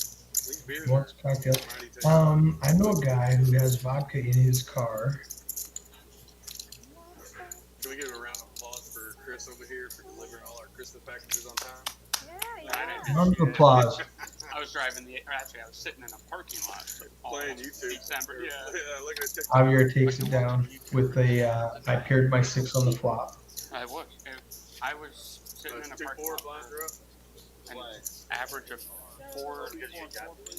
[SPEAKER 2] these beers
[SPEAKER 4] What's
[SPEAKER 2] are
[SPEAKER 4] cocktail?
[SPEAKER 2] mighty tasty.
[SPEAKER 4] I know a guy who has vodka in his car.
[SPEAKER 2] Can we give a round of applause for Chris over here for delivering all our Christmas packages on time?
[SPEAKER 1] Yeah.
[SPEAKER 4] Round of applause.
[SPEAKER 7] I was driving actually I was sitting in a parking lot. all
[SPEAKER 2] Playing YouTube.
[SPEAKER 7] December, yeah.
[SPEAKER 2] Look at TikTok.
[SPEAKER 4] Javier takes it down with a, I paired my 6 on the flop.
[SPEAKER 7] I was sitting in a parking
[SPEAKER 2] 2-4
[SPEAKER 7] lot.
[SPEAKER 2] blinds are up.
[SPEAKER 7] An average of 4.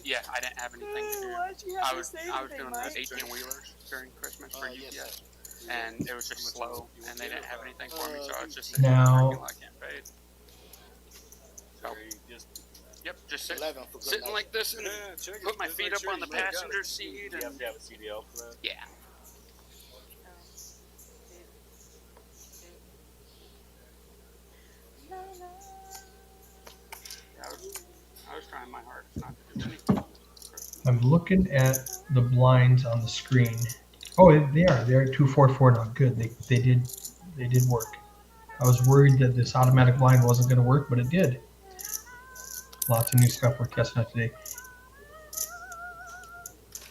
[SPEAKER 7] Yeah, I didn't have anything to do. I was doing the 18 wheelers during Christmas for UPS, and it was just slow, and they didn't have anything for me, so I was just sitting in the
[SPEAKER 4] Now-
[SPEAKER 7] parking lot getting paid. So, yep, just sitting like this and
[SPEAKER 2] Yeah, check it.
[SPEAKER 7] put my
[SPEAKER 2] Just
[SPEAKER 7] feet
[SPEAKER 2] make
[SPEAKER 7] up
[SPEAKER 2] sure
[SPEAKER 7] on the
[SPEAKER 2] you got it.
[SPEAKER 7] passenger seat.
[SPEAKER 6] You have
[SPEAKER 7] And
[SPEAKER 6] to have a CDL for that.
[SPEAKER 7] yeah,
[SPEAKER 4] I'm looking at the blinds on the screen. Oh, they are. They're at 244 now. Good. They did work. I was worried that this automatic blind wasn't going to work, but it did. Lots of new stuff we're testing out today.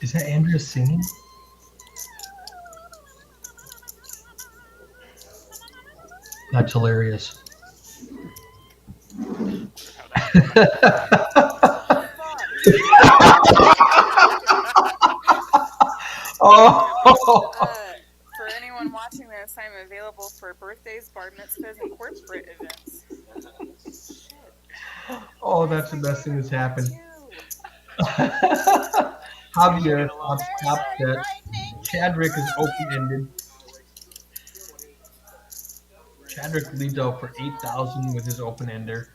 [SPEAKER 4] Is that Andrea singing? That's hilarious. Oh.
[SPEAKER 1] For anyone watching this, I'm available for birthdays, bar mitzvahs, and corporate events. Shit.
[SPEAKER 4] Oh, that's the best thing that's happened. Javier on top set. Chadrick is open-ended. Chadrick leads out for 8,000 with his open-ender.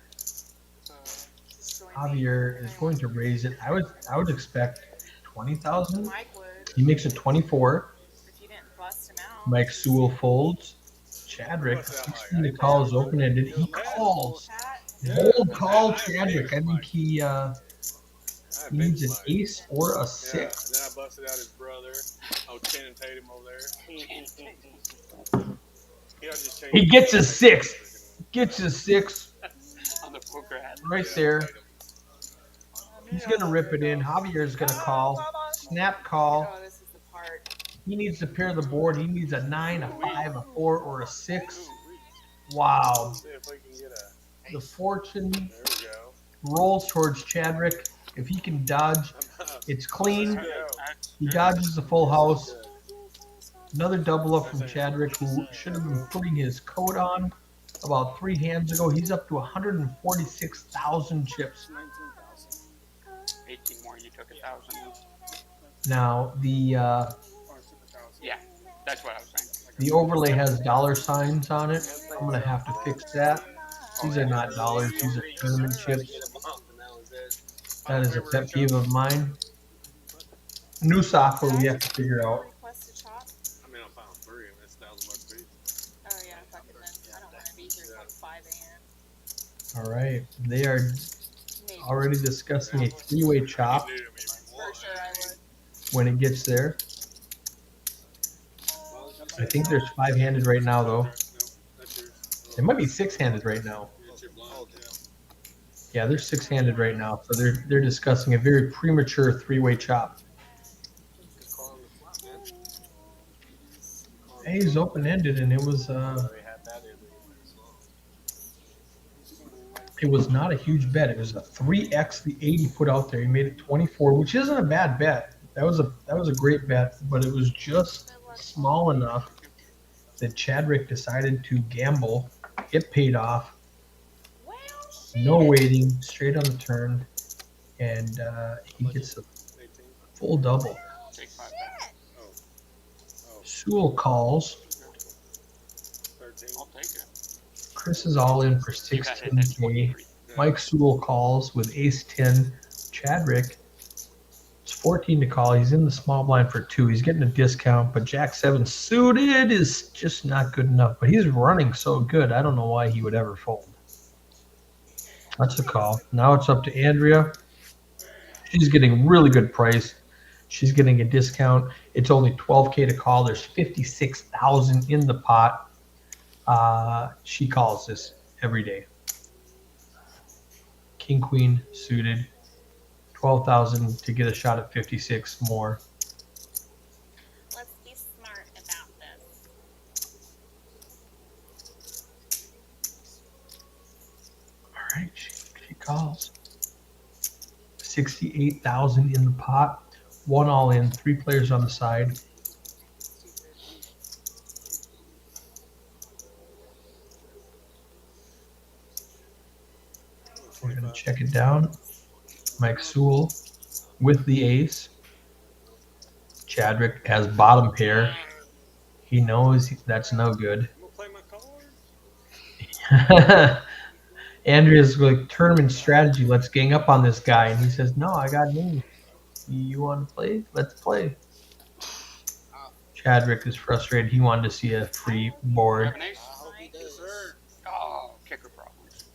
[SPEAKER 4] Javier is going to raise it. I would expect 20,000.
[SPEAKER 1] Mike would.
[SPEAKER 4] He makes it 24.
[SPEAKER 1] If you didn't bust him out.
[SPEAKER 4] Mike Sewell folds. Chadrick, 16 to call is open-ended. He calls. Bold call, Chadrick. I think he needs an ace or a 6.
[SPEAKER 2] Yeah, and then I busted out his brother. Oh, Channing Tatum over there.
[SPEAKER 4] He gets a 6. Gets a 6
[SPEAKER 7] On the poker hat.
[SPEAKER 4] right there. He's going to rip it in. Javier's going to call. Snap call.
[SPEAKER 1] Oh, this is the part.
[SPEAKER 4] He needs to pair the board. He needs a 9, a 5, a 4, or a 6. Wow.
[SPEAKER 2] See if we can get
[SPEAKER 4] The fortune
[SPEAKER 2] there we go.
[SPEAKER 4] rolls towards Chadrick. If he can dodge, it's clean. He dodges the full house. Another double up from Chadrick, who should have been putting his coat on about 3 hands ago. He's up to 146,000 chips.
[SPEAKER 7] 18 more, you took 1,000.
[SPEAKER 4] Now,
[SPEAKER 7] Yeah, that's what I was saying.
[SPEAKER 4] the overlay has dollar signs on it. I'm going to have to fix that. These are not dollars. These are tournament chips. That is a pet peeve of mine. New software we have to figure out.
[SPEAKER 1] Request a chop?
[SPEAKER 2] I mean, I found 3 and that's $1,000 each.
[SPEAKER 1] Oh, yeah, fuck it then. I don't want to be here till 5 a.m.
[SPEAKER 4] All right. They are already discussing a 3-way chop
[SPEAKER 1] For sure I would.
[SPEAKER 4] when it gets there. I think there's 5-handed right now, though. It might be 6-handed right now. Yeah, they're 6-handed right now. So they're discussing a very premature 3-way chop. Hey, he's open-ended, and it was not a huge bet. It was a 3x the 80 put out there. He made it 24, which isn't a bad bet. That was a great bet, but it was just small enough that Chadrick decided to gamble. It paid off. No waiting, straight on the turn, and he gets a full double.
[SPEAKER 7] Take 5 back.
[SPEAKER 4] Sewell calls.
[SPEAKER 2] 13.
[SPEAKER 7] I'll take it.
[SPEAKER 4] Chris is all in for
[SPEAKER 7] You got hit at
[SPEAKER 4] 16K.
[SPEAKER 7] 23.
[SPEAKER 4] Mike Sewell calls with ace 10. Chadrick, it's 14 to call. He's in the small blind for 2. He's getting a discount, but Jack 7 suited is just not good enough. But he's running so good, I don't know why he would ever fold. That's a call. Now it's up to Andrea. She's getting really good price. She's getting a discount. It's only 12K to call. There's 56,000 in the pot. She calls this every day. King, queen, suited. 12,000 to get a shot at 56 more.
[SPEAKER 5] Let's be smart about this.
[SPEAKER 4] All right, she calls. 68,000 in the pot. 1 all in. 3 players on the side. We're going to check it down. Mike Sewell with the ace. Chadrick has bottom pair. He knows that's no good.
[SPEAKER 2] I'm going to play my cards.
[SPEAKER 4] Andrea's like, tournament strategy. Let's gang up on this guy. And he says, no, I got me. You want to play? Let's play. Chadrick is frustrated. He wanted to see a free board.
[SPEAKER 7] Have an ace? Oh, kicker problems.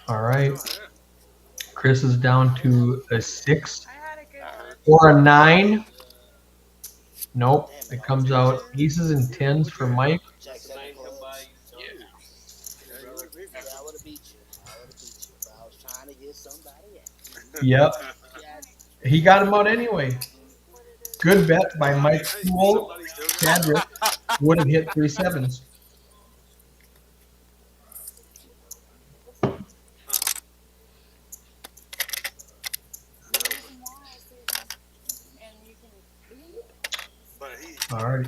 [SPEAKER 4] All right. Chris is down to a 6
[SPEAKER 1] I had a good one.
[SPEAKER 4] or a 9. Nope, it comes out aces and 10s for Mike.
[SPEAKER 6] Jack 7 clubs.
[SPEAKER 7] Yeah.
[SPEAKER 6] Yeah, I would have beat you. I would have beat you if I was trying to get somebody else.
[SPEAKER 4] Yep,
[SPEAKER 6] Yeah,
[SPEAKER 4] he got him out anyway. Good bet by Mike Sewell.
[SPEAKER 2] Somebody still got
[SPEAKER 4] Chadwick would have hit 3 7s.
[SPEAKER 1] The reason why is and you can.
[SPEAKER 2] But he.
[SPEAKER 4] All right.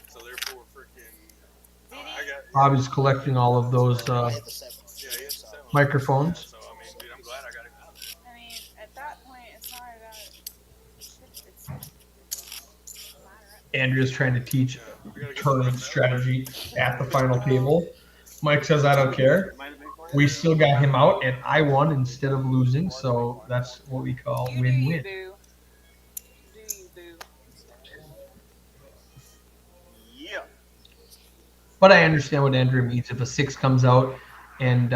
[SPEAKER 2] So therefore, freaking.
[SPEAKER 1] Did
[SPEAKER 2] I
[SPEAKER 1] he?
[SPEAKER 2] got.
[SPEAKER 4] Bobby's collecting all of those
[SPEAKER 6] I hit the 7.
[SPEAKER 2] Yeah, he hit the 7.
[SPEAKER 4] microphones.
[SPEAKER 2] So I mean, dude, I'm glad I got him out.
[SPEAKER 1] I mean, at that point, it's not about. It's
[SPEAKER 4] Andrea's trying to teach
[SPEAKER 2] We gotta get
[SPEAKER 4] tournament strategy at the final table. Mike says, I don't care. We still got him out, and I won instead of losing, so that's what we call
[SPEAKER 1] You do you,
[SPEAKER 4] win-win.
[SPEAKER 1] boo. Do you, boo.
[SPEAKER 3] Yeah.
[SPEAKER 4] But I understand what Andrea means. If a 6 comes out and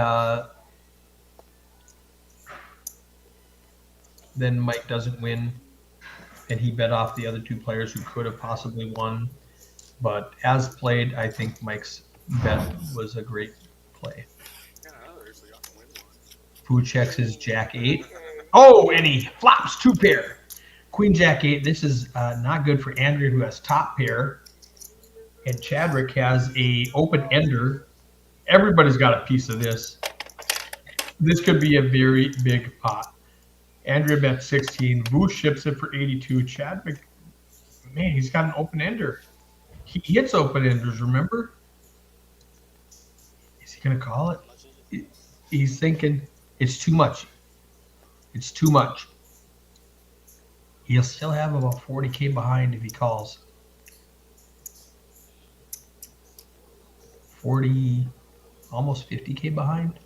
[SPEAKER 4] then Mike doesn't win, and he bet off the other 2 players who could have possibly won. But as played, I think Mike's bet was a great play. Who checks his Jack 8? Oh, and he flops 2 pair. Queen Jack 8. This is not good for Andrea, who has top pair, and Chadwick has a open ender. Everybody's got a piece of this. This could be a very big pot. Andrea bet 16. Vu ships it for 82. Chadwick, man, he's got an open ender. He hits open enders, remember? Is he going to call it? He's thinking it's too much. It's too much. He'll still have about 40K behind if he calls. 40, almost 50K behind.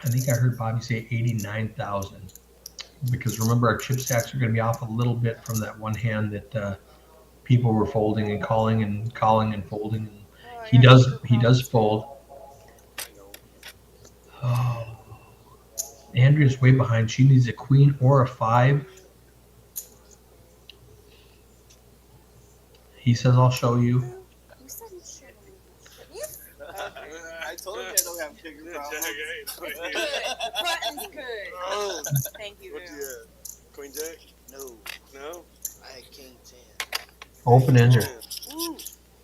[SPEAKER 4] I think I heard Bobby say 89,000, because remember our chip stacks are going to be off a little bit from that one hand that people were folding and calling and folding. And he does fold. Oh, Andrea's way behind. She needs a queen or a 5. He says, "I'll show you."
[SPEAKER 1] You said you shouldn't.
[SPEAKER 3] I told him I don't have bigger problems.
[SPEAKER 1] Button's good. Thank you,
[SPEAKER 2] What you
[SPEAKER 1] boo.
[SPEAKER 2] had? Queen Jack?
[SPEAKER 6] No,
[SPEAKER 2] No?
[SPEAKER 6] I had King 10.
[SPEAKER 4] Open ender.
[SPEAKER 3] Woo.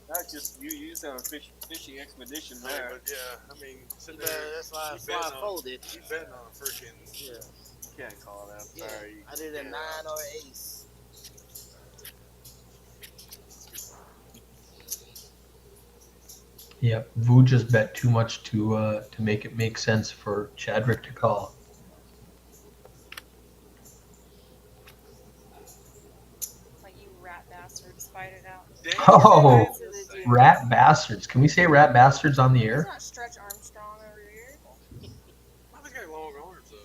[SPEAKER 3] Not just you sound fishing expedition
[SPEAKER 2] Hey,
[SPEAKER 3] there.
[SPEAKER 2] but yeah, I mean, sitting
[SPEAKER 6] Yeah,
[SPEAKER 2] there,
[SPEAKER 6] that's why
[SPEAKER 2] you betting
[SPEAKER 6] I
[SPEAKER 2] on-
[SPEAKER 6] folded.
[SPEAKER 2] you betting on a freaking.
[SPEAKER 6] Yeah,
[SPEAKER 3] You can't call that.
[SPEAKER 6] yeah.
[SPEAKER 3] Sorry.
[SPEAKER 6] I did a 9 or ace.
[SPEAKER 4] Yep, Vu just bet too much to make it make sense for Chadwick to call.
[SPEAKER 1] Like you rat bastards, fight it out.
[SPEAKER 4] Oh,
[SPEAKER 1] That's what they do.
[SPEAKER 4] rat bastards! Can we say rat bastards on the
[SPEAKER 1] He's
[SPEAKER 4] air?
[SPEAKER 1] not Stretch Armstrong over here.
[SPEAKER 2] Why they got long arms, though?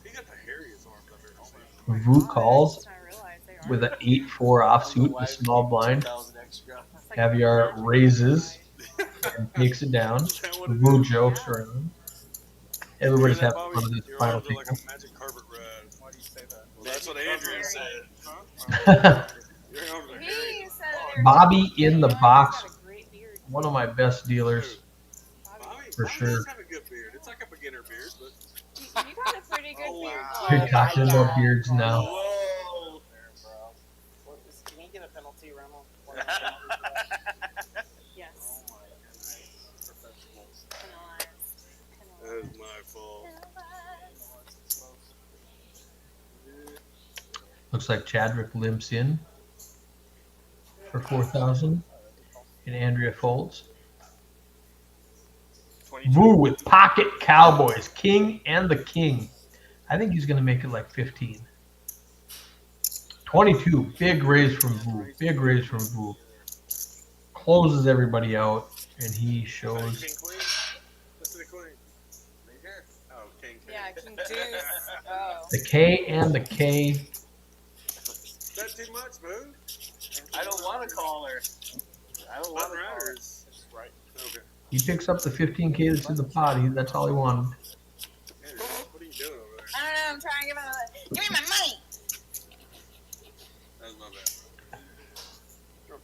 [SPEAKER 2] He got the hairiest arms I've ever seen.
[SPEAKER 4] Vu calls
[SPEAKER 1] I realize they are.
[SPEAKER 4] with an 8-4 offsuit, the small blind.
[SPEAKER 3] 2,000 extra.
[SPEAKER 1] That's like
[SPEAKER 4] Caviar
[SPEAKER 1] magic
[SPEAKER 4] raises
[SPEAKER 1] size.
[SPEAKER 4] and takes it down.
[SPEAKER 2] Is that what it
[SPEAKER 4] Vu
[SPEAKER 2] is?
[SPEAKER 4] jokes around. Everybody's
[SPEAKER 2] Hear that,
[SPEAKER 4] having
[SPEAKER 2] Bobby?
[SPEAKER 4] fun of this
[SPEAKER 2] Your
[SPEAKER 4] final
[SPEAKER 2] arms are like
[SPEAKER 4] table.
[SPEAKER 2] a magic carpet ride.
[SPEAKER 3] Why do you say that?
[SPEAKER 2] Well, that's what Andrea said. Your arms are hairy.
[SPEAKER 1] He said they're
[SPEAKER 4] Bobby
[SPEAKER 1] good,
[SPEAKER 4] in the
[SPEAKER 1] but he's
[SPEAKER 4] box.
[SPEAKER 1] got a great beard.
[SPEAKER 4] One of my best dealers.
[SPEAKER 2] Bobby,
[SPEAKER 4] For
[SPEAKER 2] Bobby
[SPEAKER 4] sure.
[SPEAKER 2] does have a good beard. It's like a beginner beard, but
[SPEAKER 1] You got a pretty good
[SPEAKER 3] Oh,
[SPEAKER 1] beard.
[SPEAKER 3] wow.
[SPEAKER 4] We're talking about beards now.
[SPEAKER 3] Whoa.
[SPEAKER 6] Can he get a penalty, Remmel?
[SPEAKER 1] Yes.
[SPEAKER 3] Oh my goodness. Professionals.
[SPEAKER 1] Penalized.
[SPEAKER 2] that is my fault.
[SPEAKER 4] Looks like Chadwick limps in for 4,000, and Andrea folds.
[SPEAKER 3] 22.
[SPEAKER 4] Vu with pocket cowboys, king and the king. I think he's going to make it like 15. 22, big raise from Vu. Big raise from Vu. Closes everybody out, and he
[SPEAKER 2] Is that
[SPEAKER 4] shows.
[SPEAKER 2] king queen? Listen to queen. Right here. Oh, king, king.
[SPEAKER 1] Yeah, Yeah, King Deuce. Oh.
[SPEAKER 4] The K and the K.
[SPEAKER 2] Is that too much, boo?
[SPEAKER 6] I don't want to call her. I don't want
[SPEAKER 2] Button
[SPEAKER 6] to call her.
[SPEAKER 2] riders.
[SPEAKER 6] Right.
[SPEAKER 2] Okay.
[SPEAKER 4] He picks up the 15K that's in the pot. That's all he wanted.
[SPEAKER 2] Andrew, what are you doing over there?
[SPEAKER 5] I don't know. I'm trying to give me my money.
[SPEAKER 2] That was my bad.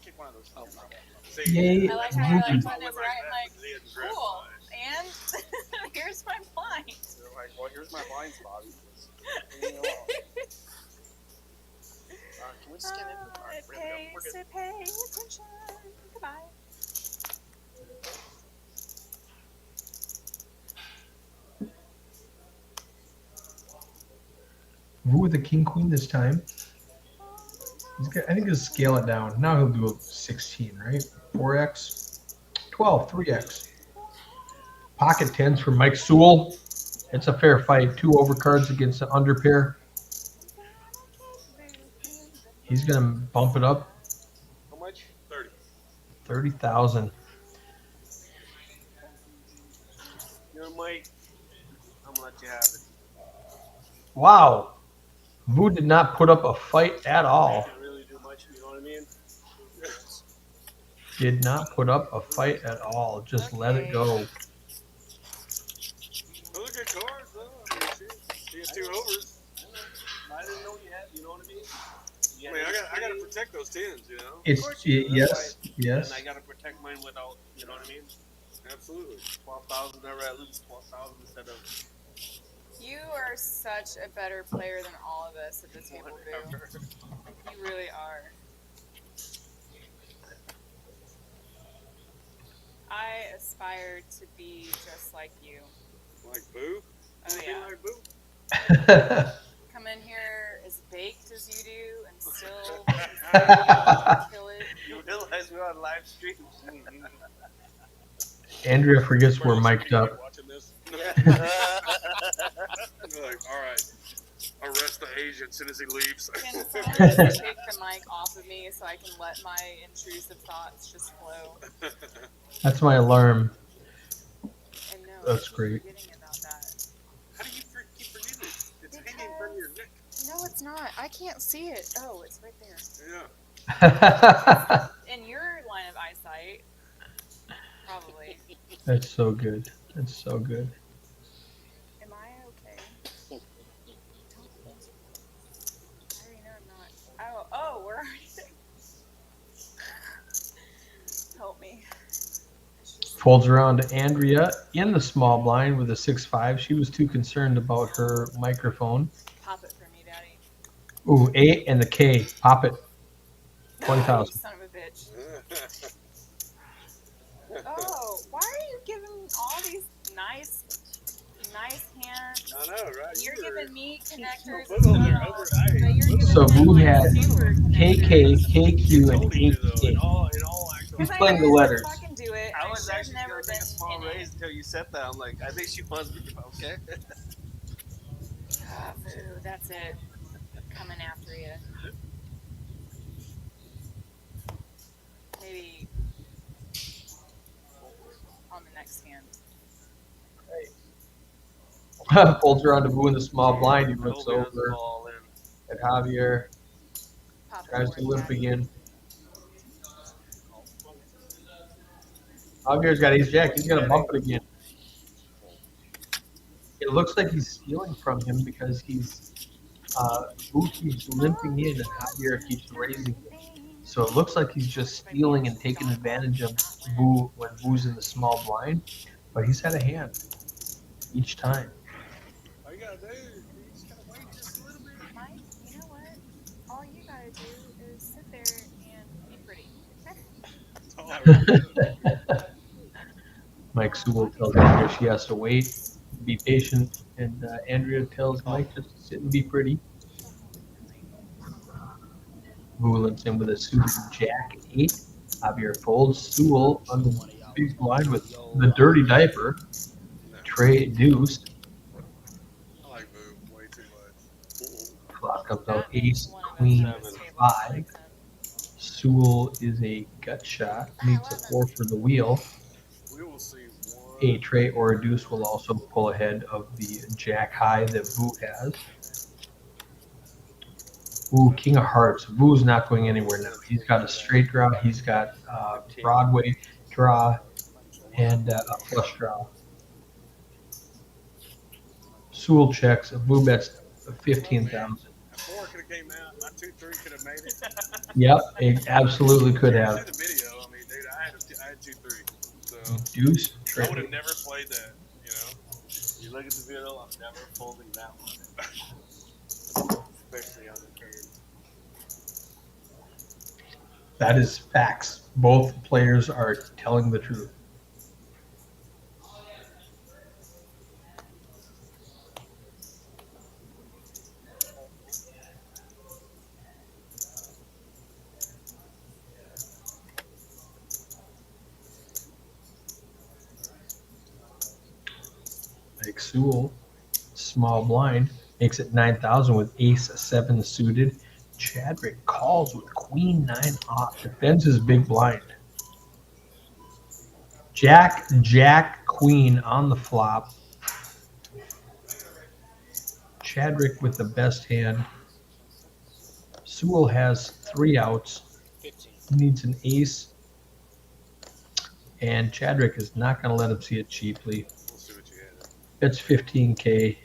[SPEAKER 6] Kick one of those. Oh, my bad.
[SPEAKER 2] See,
[SPEAKER 4] Yay.
[SPEAKER 1] I like how you're like
[SPEAKER 4] Voodoo.
[SPEAKER 1] putting this right. I'm like,
[SPEAKER 2] he had to grab
[SPEAKER 1] cool.
[SPEAKER 2] mine.
[SPEAKER 1] And here's my blind.
[SPEAKER 6] They're like, well, here's my blinds, Bobby. Can we scan it? All right,
[SPEAKER 1] It
[SPEAKER 6] we're good. We're
[SPEAKER 1] pays
[SPEAKER 6] good.
[SPEAKER 1] to pay attention. Goodbye.
[SPEAKER 4] Who with the king queen this time? I think he'll scale it down. Now he'll do a 16, right? 4x, 12, 3x. Pocket tens for Mike Sewell. It's a fair fight. 2 overcards against an under pair. He's gonna bump it up.
[SPEAKER 6] How much?
[SPEAKER 2] 30.
[SPEAKER 4] 30,000.
[SPEAKER 6] You know, Mike, I'm gonna let you have it.
[SPEAKER 4] Wow. Vu did not put up a fight at all.
[SPEAKER 6] Can't really do much, you know what I mean?
[SPEAKER 4] Did not put up a fight at all. Just let it go.
[SPEAKER 2] Those are good cards, though. I mean, she had 2 overs.
[SPEAKER 6] I didn't know you had, you know what I mean?
[SPEAKER 2] I mean, I gotta protect those 10s, you know?
[SPEAKER 4] It's yes, yes.
[SPEAKER 6] And I gotta protect mine without, you know what I mean?
[SPEAKER 2] Absolutely.
[SPEAKER 6] 12,000, never at least 12,000 instead of
[SPEAKER 1] You are such a better player than all of us at this table, Boo.
[SPEAKER 6] whatever.
[SPEAKER 1] You really are. I aspire to be just like you.
[SPEAKER 2] Like Boo?
[SPEAKER 1] Oh
[SPEAKER 2] Be
[SPEAKER 1] yeah.
[SPEAKER 2] like Boo?
[SPEAKER 1] Come in here as baked as you do and still kill it.
[SPEAKER 6] You realize we're on live stream.
[SPEAKER 4] Andrea forgets we're mic'd up.
[SPEAKER 2] Watching this. Like, all right, arrest the Asian as soon as he leaves.
[SPEAKER 1] Can someone just take the mic off of me so I can let my intrusive thoughts just flow?
[SPEAKER 4] That's my alarm.
[SPEAKER 1] And no,
[SPEAKER 4] That's
[SPEAKER 1] I keep
[SPEAKER 4] great.
[SPEAKER 1] forgetting about that.
[SPEAKER 2] How do you keep forgetting it? It's hanging from your neck.
[SPEAKER 1] No, it's not. I can't see it. Oh, it's right there.
[SPEAKER 2] Yeah.
[SPEAKER 1] In your line of eyesight, probably.
[SPEAKER 4] That's so good. That's so good.
[SPEAKER 1] Am I okay? I already know I'm not. Oh, where are you? Help me.
[SPEAKER 4] Folds around to Andrea in the small blind with a 6-5. She was too concerned about her microphone.
[SPEAKER 1] Pop it for me, Daddy.
[SPEAKER 4] Ooh, A and the K. Pop it.
[SPEAKER 1] You
[SPEAKER 4] 20,000.
[SPEAKER 1] son of a bitch. Oh, why are you giving all these nice hands?
[SPEAKER 2] I know, right?
[SPEAKER 1] You're giving me connectors
[SPEAKER 2] Put
[SPEAKER 1] as
[SPEAKER 2] on
[SPEAKER 1] well.
[SPEAKER 2] there, over, hey,
[SPEAKER 1] But you're giving
[SPEAKER 4] So
[SPEAKER 1] them,
[SPEAKER 4] Boo
[SPEAKER 1] like,
[SPEAKER 4] had
[SPEAKER 1] super
[SPEAKER 4] KK,
[SPEAKER 1] connectors.
[SPEAKER 4] KQ, and
[SPEAKER 2] told you, though,
[SPEAKER 4] AK.
[SPEAKER 2] in all actual.
[SPEAKER 4] He's
[SPEAKER 1] Because
[SPEAKER 4] playing
[SPEAKER 1] I
[SPEAKER 4] the
[SPEAKER 1] used to
[SPEAKER 4] letters.
[SPEAKER 1] fucking do it.
[SPEAKER 6] I was
[SPEAKER 1] should have
[SPEAKER 6] actually
[SPEAKER 1] never
[SPEAKER 6] gonna take a
[SPEAKER 1] been
[SPEAKER 6] small
[SPEAKER 1] in
[SPEAKER 6] raise until you said that. I'm like, I think she wants me to, okay?
[SPEAKER 1] Ah, Boo, that's it. Coming after you. Maybe on the next hand.
[SPEAKER 4] Folds around to Boo in the small blind. He looks
[SPEAKER 6] Toby has
[SPEAKER 4] over
[SPEAKER 6] it all in.
[SPEAKER 4] at Javier.
[SPEAKER 1] Pop it
[SPEAKER 4] Tries
[SPEAKER 1] for
[SPEAKER 4] to
[SPEAKER 1] me,
[SPEAKER 4] limp
[SPEAKER 1] Daddy.
[SPEAKER 4] again. Javier's got ace jack. He's gonna bump it again. It looks like he's stealing from him because Boo keeps limping in and Javier keeps raising it. So it looks like he's just stealing and taking advantage of Boo when Boo's in the small blind. But he's had a hand each time.
[SPEAKER 2] All you gotta do, you just gotta wait just a little bit.
[SPEAKER 1] Mike, you know what? All you gotta do is sit there and be pretty.
[SPEAKER 2] That's all I really do.
[SPEAKER 4] Mike Sewell tells Andrea she has to wait, be patient, and Andrea tells Mike just to sit and be pretty. Boo limps in with a suited jack 8. Javier folds. Sewell on the big blind with the dirty diaper. Trey deuce.
[SPEAKER 2] I like Boo way too much.
[SPEAKER 4] Flop comes out
[SPEAKER 1] That makes
[SPEAKER 4] ace,
[SPEAKER 1] one of us
[SPEAKER 4] queen,
[SPEAKER 1] at this table
[SPEAKER 4] 5.
[SPEAKER 1] make sense.
[SPEAKER 4] Sewell is a gut shot. Needs a 4 for the wheel.
[SPEAKER 2] We will see one
[SPEAKER 4] a tray or a deuce will also pull ahead of the jack high that Vu has. Ooh, king of hearts. Vu's not going anywhere now. He's got a straight draw. He's got Broadway draw and a flush draw. Sewell checks. Vu bets 15,000.
[SPEAKER 2] A 4 could have came out. My 2-3 could have made it.
[SPEAKER 4] Yep, it absolutely could
[SPEAKER 2] You
[SPEAKER 4] have.
[SPEAKER 2] see the video? I mean, dude, I had 2-3. So
[SPEAKER 4] Deuce,
[SPEAKER 2] I
[SPEAKER 4] tray.
[SPEAKER 2] would have never played that. You know.
[SPEAKER 8] You look at the video, I'm never folding that one. Especially on the curve.
[SPEAKER 4] That is facts. Both players are telling the truth. Like Sewell, small blind, makes it 9,000 with ace 7 suited. Chadwick calls with queen 9 off, defends his big blind. Jack, queen on the flop. Chadwick with the best hand. Sewell has 3 outs.
[SPEAKER 6] 15.
[SPEAKER 4] He needs an ace. And Chadwick is not going to let him see it cheaply.
[SPEAKER 2] We'll see what you had.
[SPEAKER 4] It's 15K.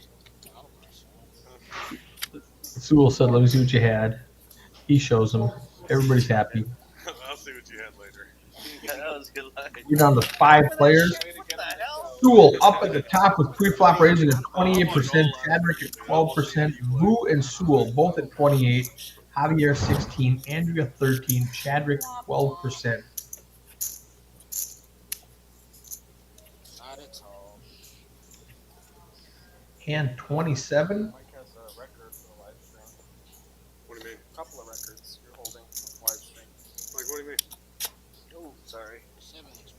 [SPEAKER 4] Sewell said, let me see what you had. He shows him. Everybody's happy.
[SPEAKER 2] I'll see what you had later.
[SPEAKER 8] Yeah, that was good luck.
[SPEAKER 4] We're down to 5 players.
[SPEAKER 5] What the hell?
[SPEAKER 4] Sewell up at the top with pre-flop raising at 28%. Chadwick at 12%. Vu and Sewell both at 28. Javier 16. Andrea 13. Chadwick 12%.
[SPEAKER 6] Not at all.
[SPEAKER 4] And 27.
[SPEAKER 8] Mike has a record for the live stream.
[SPEAKER 2] What do you mean?
[SPEAKER 8] A couple of records you're holding live stream.
[SPEAKER 2] Like, what do you mean?
[SPEAKER 8] Oh, sorry.
[SPEAKER 6] 7 extra.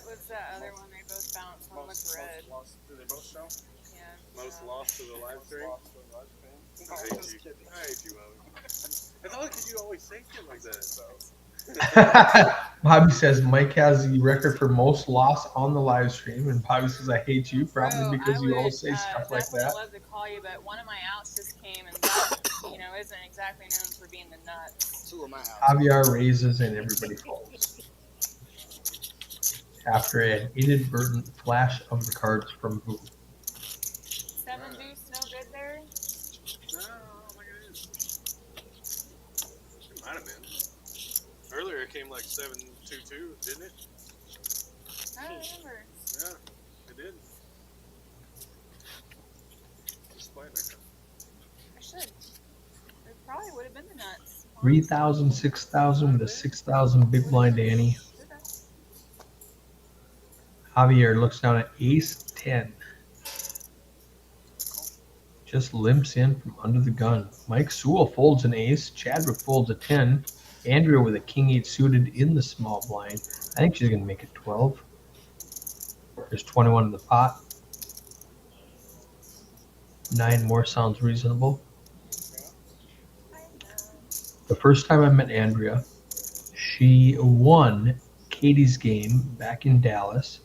[SPEAKER 1] What's that other one? They both bounce. One looks red.
[SPEAKER 8] Lost. Do they both show?
[SPEAKER 1] Yeah.
[SPEAKER 2] Most lost to the live stream?
[SPEAKER 8] Lost to the live stream.
[SPEAKER 2] I hate you. I hate you, Bobby. It's only because you always say shit like that.
[SPEAKER 4] Bobby says Mike has the record for most loss on the live stream, and Bobby says I hate you probably because you always say stuff like that.
[SPEAKER 1] I'd love to call you, but one of my outs just came, and that, isn't exactly known for being the nuts.
[SPEAKER 6] 2 of my outs.
[SPEAKER 4] Javier raises and everybody folds. After an inadvertent flash of the cards from Vu.
[SPEAKER 1] 7 deuce, no good there.
[SPEAKER 2] No, I don't think it is. It might have been. Earlier it came like 7-2-2, didn't it?
[SPEAKER 1] I don't remember.
[SPEAKER 2] Yeah, it did. Just playing that.
[SPEAKER 1] I should. It probably would have been the nuts.
[SPEAKER 4] 3,000, 6,000 with a 6,000 big blind Annie. Javier looks down at ace 10. Just limps in from under the gun. Mike Sewell folds an ace. Chadwick folds a 10. Andrea with a king 8 suited in the small blind. I think she's going to make it 12. There's 21 in the pot. 9 more sounds reasonable. The first time I met Andrea, she won Katie's game back in Dallas.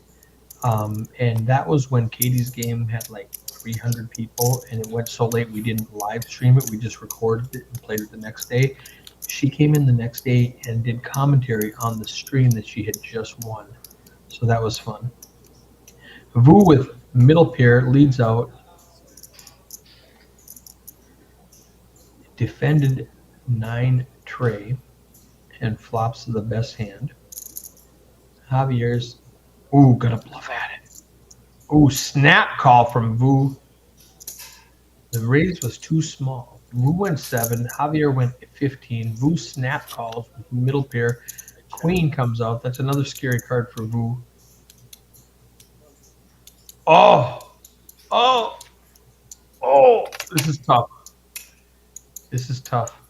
[SPEAKER 4] And that was when Katie's game had like 300 people, and it went so late we didn't live stream it. We just recorded it and played it the next day. She came in the next day and did commentary on the stream that she had just won. So that was fun. Vu with middle pair leads out. Defended 9 tray and flops to the best hand. Javier's, ooh, got a bluff at it. Ooh, snap call from Vu. The raise was too small. Vu went 7. Javier went 15. Vu snap calls with middle pair. Queen comes out. That's another scary card for Vu. Oh, this is tough. This is tough.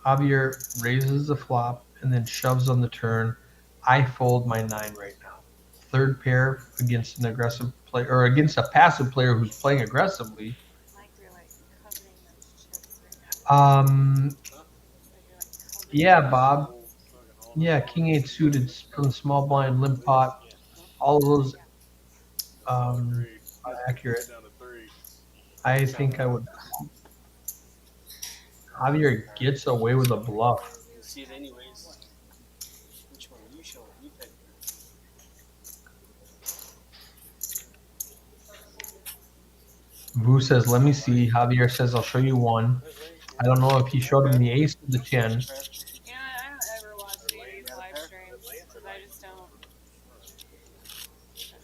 [SPEAKER 4] Javier raises the flop and then shoves on the turn. I fold my 9 right now. Third pair against an aggressive player, or against a passive player who's playing aggressively.
[SPEAKER 1] Like you're like covering those chips right now.
[SPEAKER 4] Yeah, Bob. Yeah, king 8 suited from the small blind, limp pot. All of those
[SPEAKER 2] Agreed.
[SPEAKER 4] are accurate.
[SPEAKER 2] Down to 3.
[SPEAKER 4] I think I would. Javier gets away with a bluff.
[SPEAKER 6] You see it anyways. Which one? You show. You pick.
[SPEAKER 4] Vu says, let me see. Javier says, I'll show you one. I don't know if he showed him the ace or the 10.
[SPEAKER 1] Yeah, I don't ever watch GTD's live streams because I just don't seem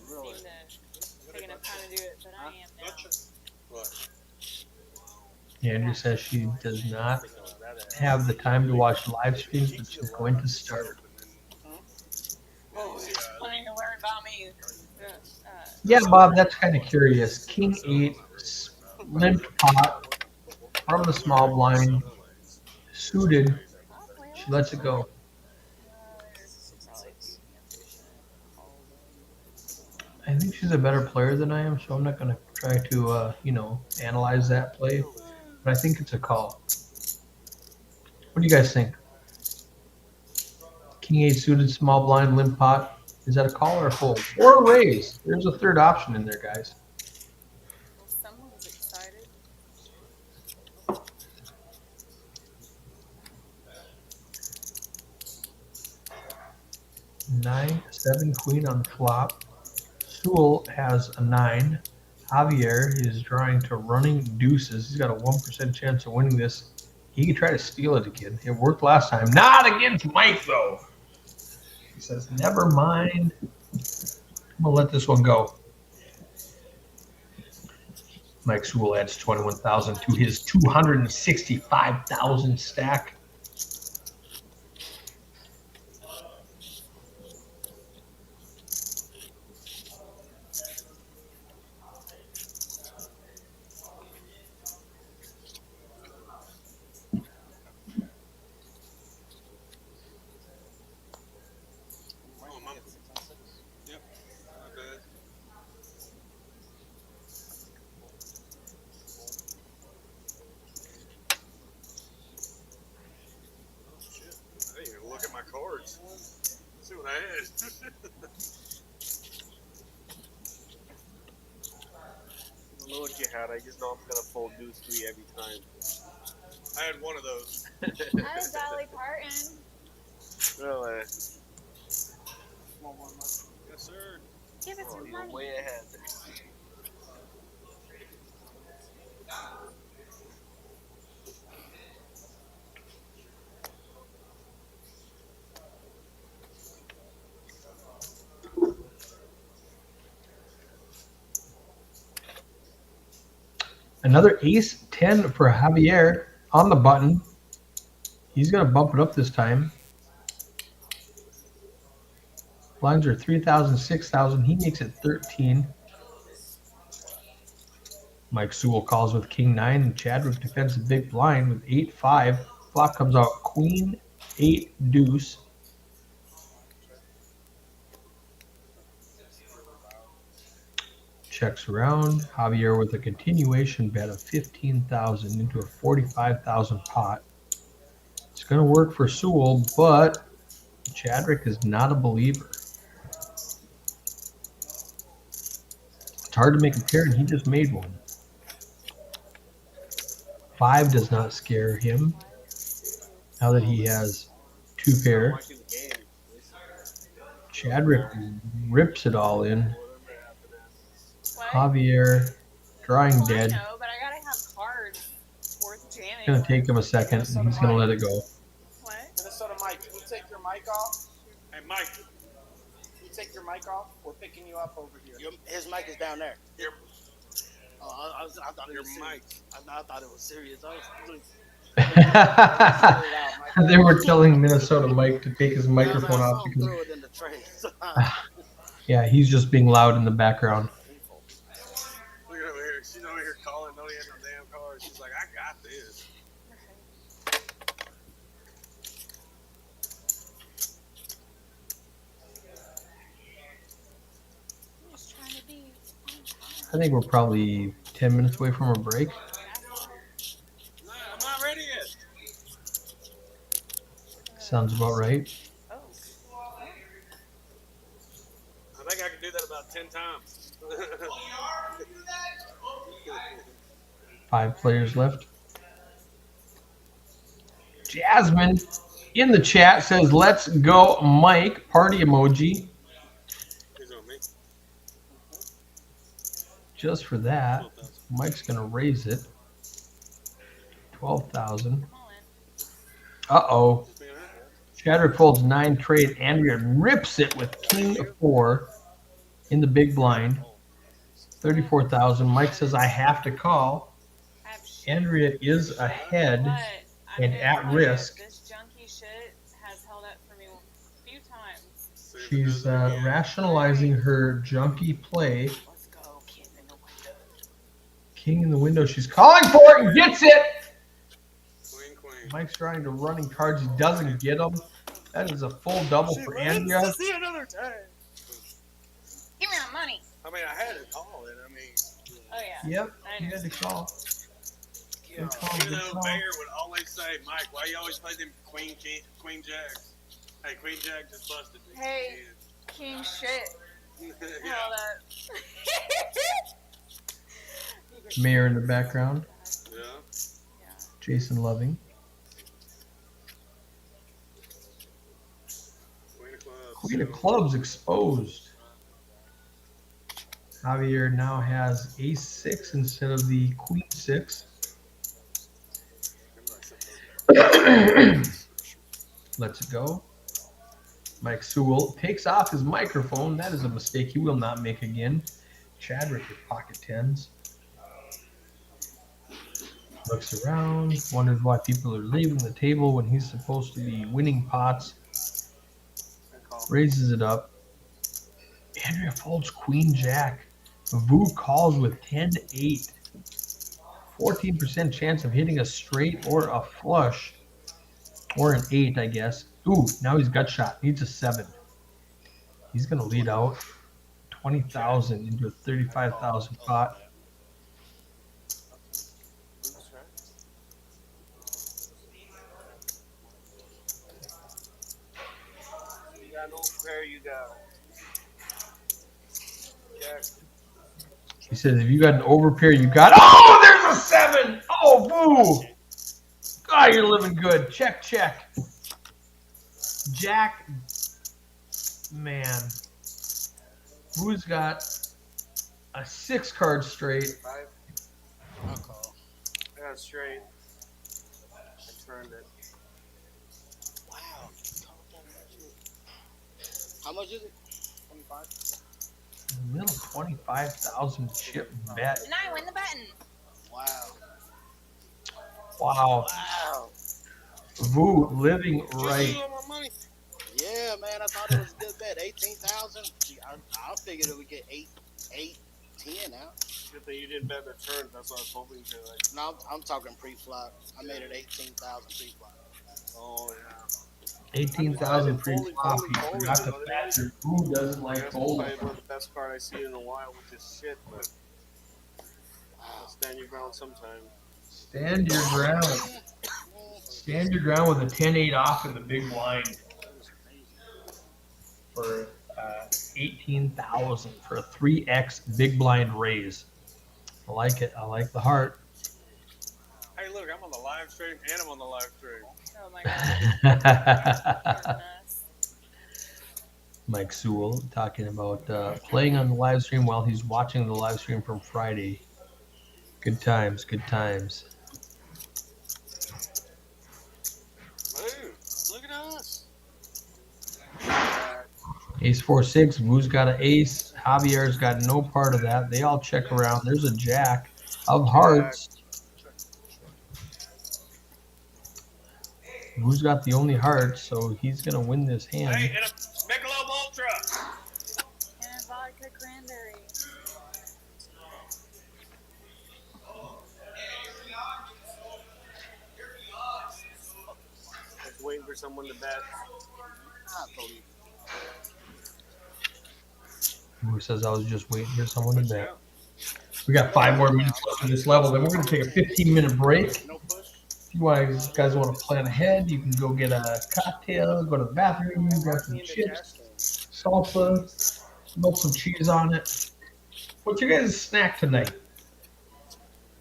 [SPEAKER 1] to take enough time to do it, but I am now.
[SPEAKER 2] What?
[SPEAKER 4] Andrew says she does not have the time to watch live streams, but she's going to start.
[SPEAKER 1] Oh, it's funny to learn about me.
[SPEAKER 4] Yeah, Bob, that's kind of curious. King 8, limp pot from the small blind, suited. She lets it go. I think she's a better player than I am, so I'm not going to try to, analyze that play. But I think it's a call. What do you guys think? King 8 suited, small blind, limp pot. Is that a call or a fold? Or a raise? There's a third option in there, guys.
[SPEAKER 1] Well, someone's excited.
[SPEAKER 4] Nine, 7, queen on the flop. Sewell has a 9. Javier is drawing to running deuces. He's got a 1% chance of winning this. He could try to steal it again. It worked last time. Not against Mike, though. He says, never mind. I'm going to let this one go. Mike Sewell adds 21,000 to his 265,000 stack.
[SPEAKER 2] Yep. Not bad. Oh, shit. I didn't even look at my cards. Let's see what I had.
[SPEAKER 8] I don't know what you had. I just know I'm gonna fold deuce 3 every time.
[SPEAKER 2] I had one of those.
[SPEAKER 5] I was Dolly Parton.
[SPEAKER 8] Really?
[SPEAKER 2] Yes, sir.
[SPEAKER 5] Give us
[SPEAKER 8] Oh,
[SPEAKER 5] some
[SPEAKER 8] you're
[SPEAKER 5] money.
[SPEAKER 8] way ahead.
[SPEAKER 4] Another ace 10 for Javier on the button. He's going to bump it up this time. Blinds are 3,000, 6,000. He makes it 13. Mike Sewell calls with king 9, and Chadwick defends the big blind with 8-5. Flop comes out queen 8 deuce. Checks around. Javier with a continuation bet of 15,000 into a 45,000 pot. It's going to work for Sewell, but Chadwick is not a believer. It's hard to make a pair, and he just made one. 5 does not scare him now that he has 2 pair. Chadwick rips it all in.
[SPEAKER 1] What?
[SPEAKER 4] Javier drawing
[SPEAKER 1] Well,
[SPEAKER 4] dead.
[SPEAKER 1] I know, but I gotta have cards worth jamming.
[SPEAKER 4] It's going to take him a second, and he's going to let it go.
[SPEAKER 1] What?
[SPEAKER 6] Minnesota Mike, can you take your mic off?
[SPEAKER 2] Hey, Mike.
[SPEAKER 6] Can you take your mic off? We're picking you up over here.
[SPEAKER 3] His mic is down there.
[SPEAKER 6] Oh, I thought it
[SPEAKER 2] Your
[SPEAKER 6] was
[SPEAKER 2] mic.
[SPEAKER 6] serious. I thought it was serious. I was
[SPEAKER 4] They were telling Minnesota Mike to take his microphone off because,
[SPEAKER 6] throw it in the tray.
[SPEAKER 4] yeah, he's just being loud in the background.
[SPEAKER 2] Look at over here. She's over here calling. Don't have no damn cards. She's like, I got this.
[SPEAKER 1] I'm just trying to be on time.
[SPEAKER 4] I think we're probably 10 minutes away from a break.
[SPEAKER 2] No, I'm not ready yet.
[SPEAKER 4] Sounds about right.
[SPEAKER 1] Oh.
[SPEAKER 2] 10 times.
[SPEAKER 4] 5 players left. Jasmine in the chat says, "Let's go, Mike." Party emoji.
[SPEAKER 2] He's on me.
[SPEAKER 4] Just for that, Mike's gonna raise it. 12,000. Uh-oh. Chadwick folds 9 trade. Andrea rips it with king of 4 in the big blind. 34,000. Mike says, "I have to call." Andrea is ahead and at risk.
[SPEAKER 1] This junky shit has held up for me a few times.
[SPEAKER 4] She's rationalizing her junky play.
[SPEAKER 1] Let's go, king in the window.
[SPEAKER 4] King in the window. She's calling for it and gets it.
[SPEAKER 2] Queen.
[SPEAKER 4] Mike's trying to running cards. He doesn't get them. That is a full double for Andrea.
[SPEAKER 2] See another time.
[SPEAKER 1] Give me my money.
[SPEAKER 2] I mean, I had to call it. I mean,
[SPEAKER 1] Oh yeah.
[SPEAKER 4] Yep, you had to call.
[SPEAKER 2] even though Mayor would always say, "Mike, why you always play them queen jacks?" Hey, queen jack just busted me.
[SPEAKER 5] Hey. King shit.
[SPEAKER 2] Yeah.
[SPEAKER 5] Held up.
[SPEAKER 4] Mayor in the background.
[SPEAKER 2] Yeah.
[SPEAKER 4] Jason Loving. Queen of clubs exposed. Javier now has ace 6 instead of the queen 6. Lets it go. Mike Sewell takes off his microphone. That is a mistake he will not make again. Chadwick with pocket 10s. Looks around, wonders why people are leaving the table when he's supposed to be winning pots. Raises it up. Andrea folds queen jack. Vu calls with 10-8. 14% chance of hitting a straight or a flush. Or an 8, I guess. Ooh, now he's gut shot. Needs a 7. He's going to lead out 20,000 into a 35,000 pot.
[SPEAKER 8] You got no prayer, you got. Jack.
[SPEAKER 4] He says, if you got an overpair, you got. Oh, there's a 7. Oh, boo. God, you're living good. Check. Jack, man. Who's got a 6 card straight?
[SPEAKER 8] 5.
[SPEAKER 6] I'll call.
[SPEAKER 8] I got straight. I turned it.
[SPEAKER 6] Wow. How much is it? 25?
[SPEAKER 4] Middle 25,000 chip bet.
[SPEAKER 5] And I win the button.
[SPEAKER 6] Wow.
[SPEAKER 4] Wow.
[SPEAKER 6] Wow.
[SPEAKER 4] Vu living right.
[SPEAKER 6] Yeah, man, I thought it was a good bet. 18,000. I figured it would get 8, 10 out.
[SPEAKER 8] Good thing you didn't bet the turn. That's what I was hoping to. Like,
[SPEAKER 6] No, I'm talking pre-flop. I made it 18,000 pre-flop.
[SPEAKER 8] oh yeah.
[SPEAKER 4] 18,000 pre-flop. He forgot the factor. Who doesn't like
[SPEAKER 8] That's
[SPEAKER 4] folding?
[SPEAKER 8] probably one of the best card I've seen in a while, which is shit, but I'll stand your ground sometime.
[SPEAKER 4] Stand your ground. Stand your ground with a 10-8 off in the big blind for 18,000 for a 3x big blind raise. I like it. I like the heart.
[SPEAKER 2] Hey, look, I'm on the live stream and I'm on the live stream.
[SPEAKER 1] Oh my god. Goodness.
[SPEAKER 4] Mike Sewell talking about playing on the live stream while he's watching the live stream from Friday. Good times, good times.
[SPEAKER 2] Ooh, look at us.
[SPEAKER 4] Ace 4-6. Vu's got an ace. Javier's got no part of that. They all check around. There's a jack of hearts. Vu's got the only heart, so he's gonna win this hand.
[SPEAKER 2] Hey, and a Michelob Ultra.
[SPEAKER 1] And vodka cranberry.
[SPEAKER 8] Just waiting for someone to bet.
[SPEAKER 6] I believe
[SPEAKER 4] Vu says, I was just waiting for someone to bet. We got 5 more minutes left of this level. Then we're gonna take a 15-minute break.
[SPEAKER 6] no push.
[SPEAKER 4] If you guys want to plan ahead, you can go get a cocktail, go to the bathroom, grab some chips, salsa, melt some cheese on it. What's your guys' snack tonight?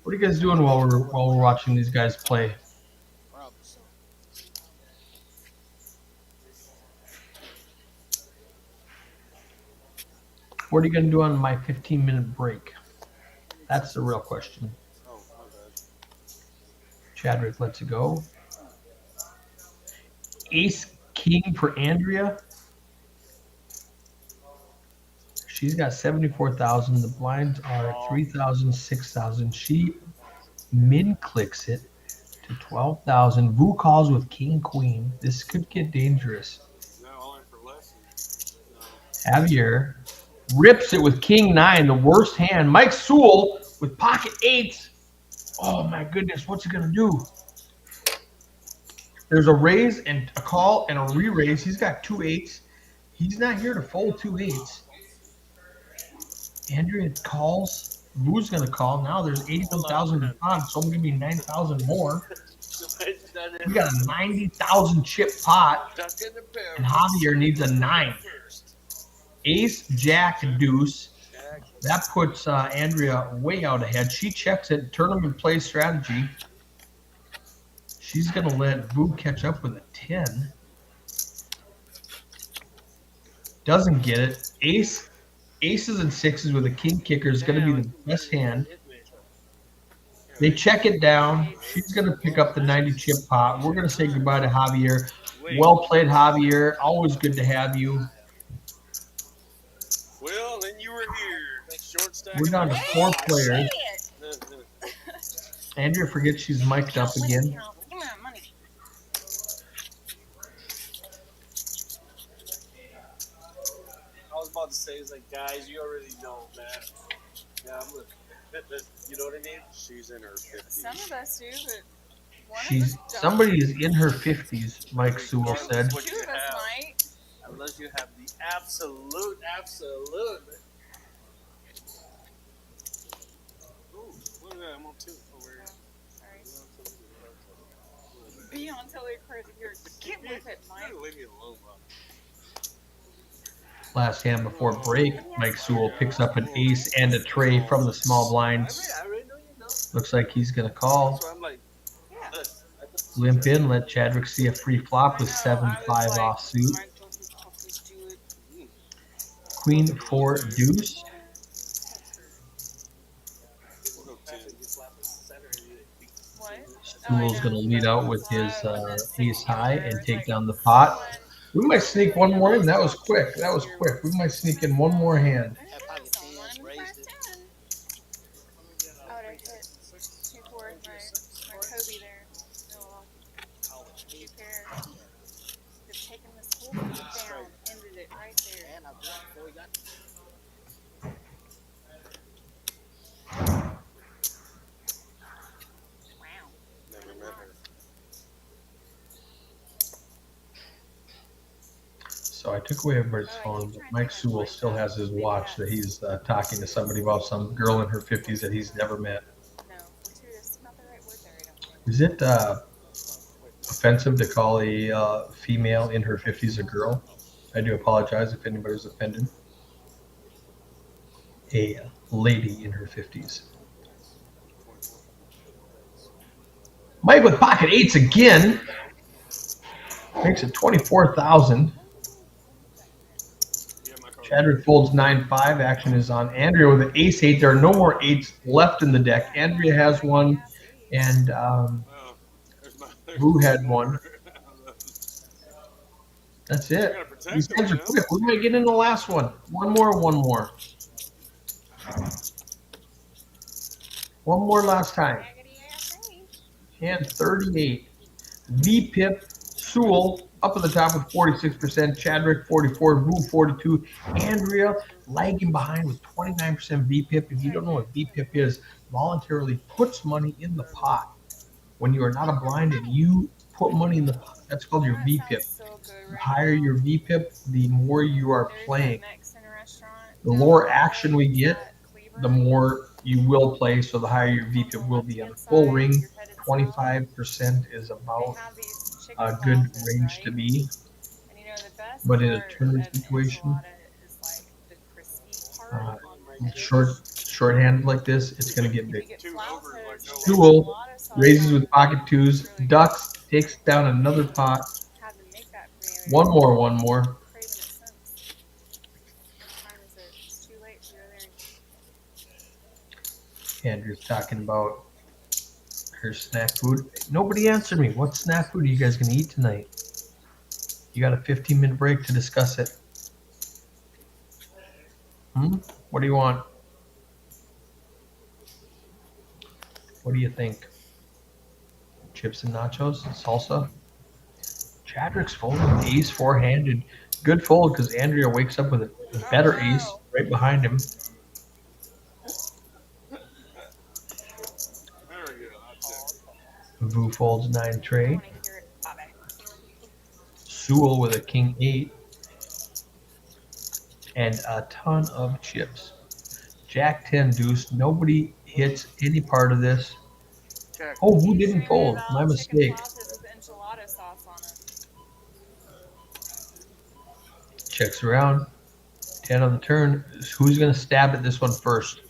[SPEAKER 4] What are you guys doing while we're watching these guys play?
[SPEAKER 6] Probably so.
[SPEAKER 4] What are you gonna do on my 15-minute break? That's the real question.
[SPEAKER 8] Oh, my bad.
[SPEAKER 4] Chadwick lets it go. Ace King for Andrea. She's got 74,000. The blinds are 3,000, 6,000. She min clicks it to 12,000. Vu calls with King Queen. This could get dangerous.
[SPEAKER 8] No, only for lessons. No.
[SPEAKER 4] Javier rips it with King 9, the worst hand. Mike Sewell with pocket 8s. Oh my goodness, what's he gonna do? There's a raise and a call and a re-raise. He's got 2 8s. He's not here to fold 2 8s. Andrea calls. Vu's gonna call. Now there's 81,000 in pot, so I'm gonna be 9,000 more. We got a 90,000 chip pot, and Javier needs a 9. Ace, Jack, Deuce. That puts Andrea way out ahead. She checks it. Tournament play strategy. She's gonna let Vu catch up with a 10. Doesn't get it. Aces and 6s with a king kicker is going to be the best hand. They check it down. She's going to pick up the 90 chip pot. We're going to say goodbye to Javier. Well played, Javier. Always good to have you.
[SPEAKER 8] Well, then you were here. Short stack.
[SPEAKER 4] We're down to 4 players. Andrea forgets she's mic'd up again.
[SPEAKER 5] Give me that money.
[SPEAKER 8] I was about to say, it's like, guys, you already know, man. Yeah, I'm looking. You know what I mean? She's in her 50s.
[SPEAKER 1] Some of us do, but one
[SPEAKER 4] She's
[SPEAKER 1] of us don't.
[SPEAKER 4] somebody is in her 50s, Mike Sewell said.
[SPEAKER 1] Two of us might.
[SPEAKER 8] Unless you have the absolute. Ooh, look at that. I'm on 2. Over here.
[SPEAKER 1] Sorry. Be on telecard here. Get with it, Mike.
[SPEAKER 8] Leave me alone, bro.
[SPEAKER 4] Last hand before break, Mike Sewell picks up an ace and a tray from the small blinds.
[SPEAKER 8] I already know you know.
[SPEAKER 4] Looks like he's going to call.
[SPEAKER 8] So I'm like,
[SPEAKER 4] Limp in, let Chadwick see a free flop with 7-5 offsuit. Queen 4 deuce. Sewell's going to lead out with his ace high and take down the pot. We might sneak one more in. That was quick. We might sneak in one more hand.
[SPEAKER 6] That pocket 10s raised it.
[SPEAKER 1] I would have hit 2 4 with my Kobe there. No, 2 pair. Could have taken this whole thing down, ended it right there.
[SPEAKER 6] And I blocked before we got
[SPEAKER 1] Wow.
[SPEAKER 8] never met her.
[SPEAKER 4] So I took away everybody's phone, but Mike Sewell still has his watch that he's talking to somebody about, some girl in her 50s that he's never met.
[SPEAKER 1] No, fortuitous, not the right word there, I don't think.
[SPEAKER 4] Is it offensive to call a female in her 50s a girl? I do apologize if anybody's offended. A lady in her 50s. Mike with pocket 8s again. Makes it 24,000. Chadwick folds 9-5. Action is on. Andrea with an ace 8. There are no more 8s left in the deck. Andrea has one, and Vu had one. That's it. These hands are quick. We might get in the last one. One more. One more last time. Hand 38. V-Pip, Sewell up at the top with 46%. Chadwick 44. Vu 42. Andrea lagging behind with 29% V-Pip. If you don't know what V-Pip is, voluntarily puts money in the pot. When you are not a blind and you put money in the pot, that's called your V-Pip. The higher your V-Pip, the more you are playing. The lower action we get, the more you will play, so the higher your V-Pip will be. On a full ring, 25% is about a good range to be. But in a tournament situation, Short-handed like this, it's gonna get
[SPEAKER 1] You
[SPEAKER 4] big.
[SPEAKER 1] get
[SPEAKER 2] Two
[SPEAKER 1] flounces,
[SPEAKER 2] over, like, no
[SPEAKER 4] Sewell
[SPEAKER 1] enchilada sauce
[SPEAKER 4] raises
[SPEAKER 1] on
[SPEAKER 4] with
[SPEAKER 1] it.
[SPEAKER 4] pocket twos,
[SPEAKER 1] It's really
[SPEAKER 4] ducks, takes down another pot.
[SPEAKER 1] had them make that for me the other day.
[SPEAKER 4] One more.
[SPEAKER 1] Craving it since. What time is it? It's too late to go there and
[SPEAKER 4] Andrew's talking about her snack food. Nobody answered me. What snack food are you guys gonna eat tonight? You got a 15-minute break to discuss it. What do you want? What do you think? Chips and nachos? Salsa? Chadrick's folding ace four-handed. Good fold because Andrea wakes up with a better ace right behind him.
[SPEAKER 2] There we go. That's it.
[SPEAKER 4] Vu folds 9
[SPEAKER 1] I
[SPEAKER 4] trade.
[SPEAKER 1] want to hear it. Bye-bye.
[SPEAKER 4] Sewell with a king 8. And a ton of chips. Jack 10 deuce. Nobody hits any part of this.
[SPEAKER 2] Check.
[SPEAKER 4] Oh, who
[SPEAKER 1] He's
[SPEAKER 4] didn't
[SPEAKER 1] dreaming
[SPEAKER 4] fold?
[SPEAKER 1] about
[SPEAKER 4] My
[SPEAKER 1] chicken
[SPEAKER 4] mistake.
[SPEAKER 1] flounces with enchilada sauce on them.
[SPEAKER 4] Checks around. 10 on the turn. Who's going to stab at this one first?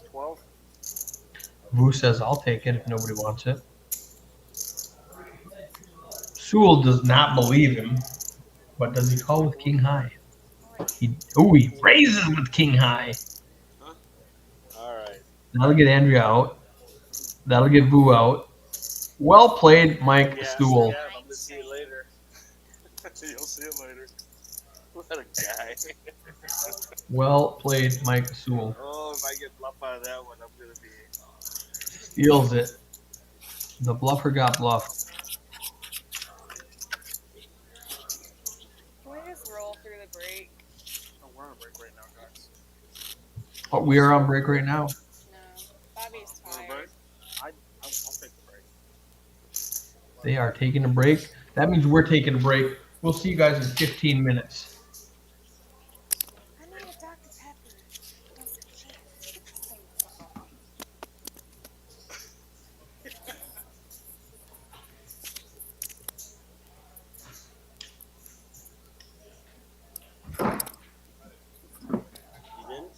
[SPEAKER 2] 12.
[SPEAKER 4] Vu says, I'll take it if nobody wants it. Sewell does not believe him. But does he call with king high? He raises with king high.
[SPEAKER 6] All right.
[SPEAKER 4] That'll get Andrea out. That'll get Vu out. Well played, Mike Sewell.
[SPEAKER 6] Yeah, I'm gonna see you later.
[SPEAKER 2] You'll see it later.
[SPEAKER 6] What a guy.
[SPEAKER 4] Well played, Mike Sewell.
[SPEAKER 6] Oh, if I get bluffed out of that one, I'm gonna be.
[SPEAKER 4] Steals it. The bluffer got bluffed.
[SPEAKER 1] Can we just roll through the break?
[SPEAKER 2] Oh, we're on a break right now, guys.
[SPEAKER 4] Oh, we are on break right now.
[SPEAKER 1] No. Bobby's
[SPEAKER 2] On a
[SPEAKER 1] tired.
[SPEAKER 2] break? I'll take the break.
[SPEAKER 4] They are taking a break. That means we're taking a break. We'll see you guys in 15 minutes.
[SPEAKER 1] I need a Dr. Pepper. That's a chance. Get this thing off.
[SPEAKER 6] You didn't?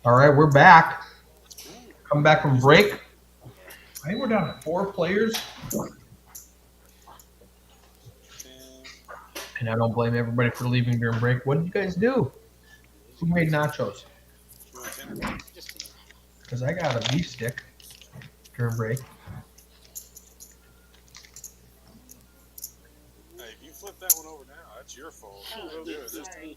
[SPEAKER 4] All right, we're back. Come back from break. I think we're down to 4 players. And I don't blame everybody for leaving during break. What did you guys do? Who made nachos? Because I got a beef stick during break.
[SPEAKER 2] Hey, if you flip that one over now, that's your fault. We'll do it this time.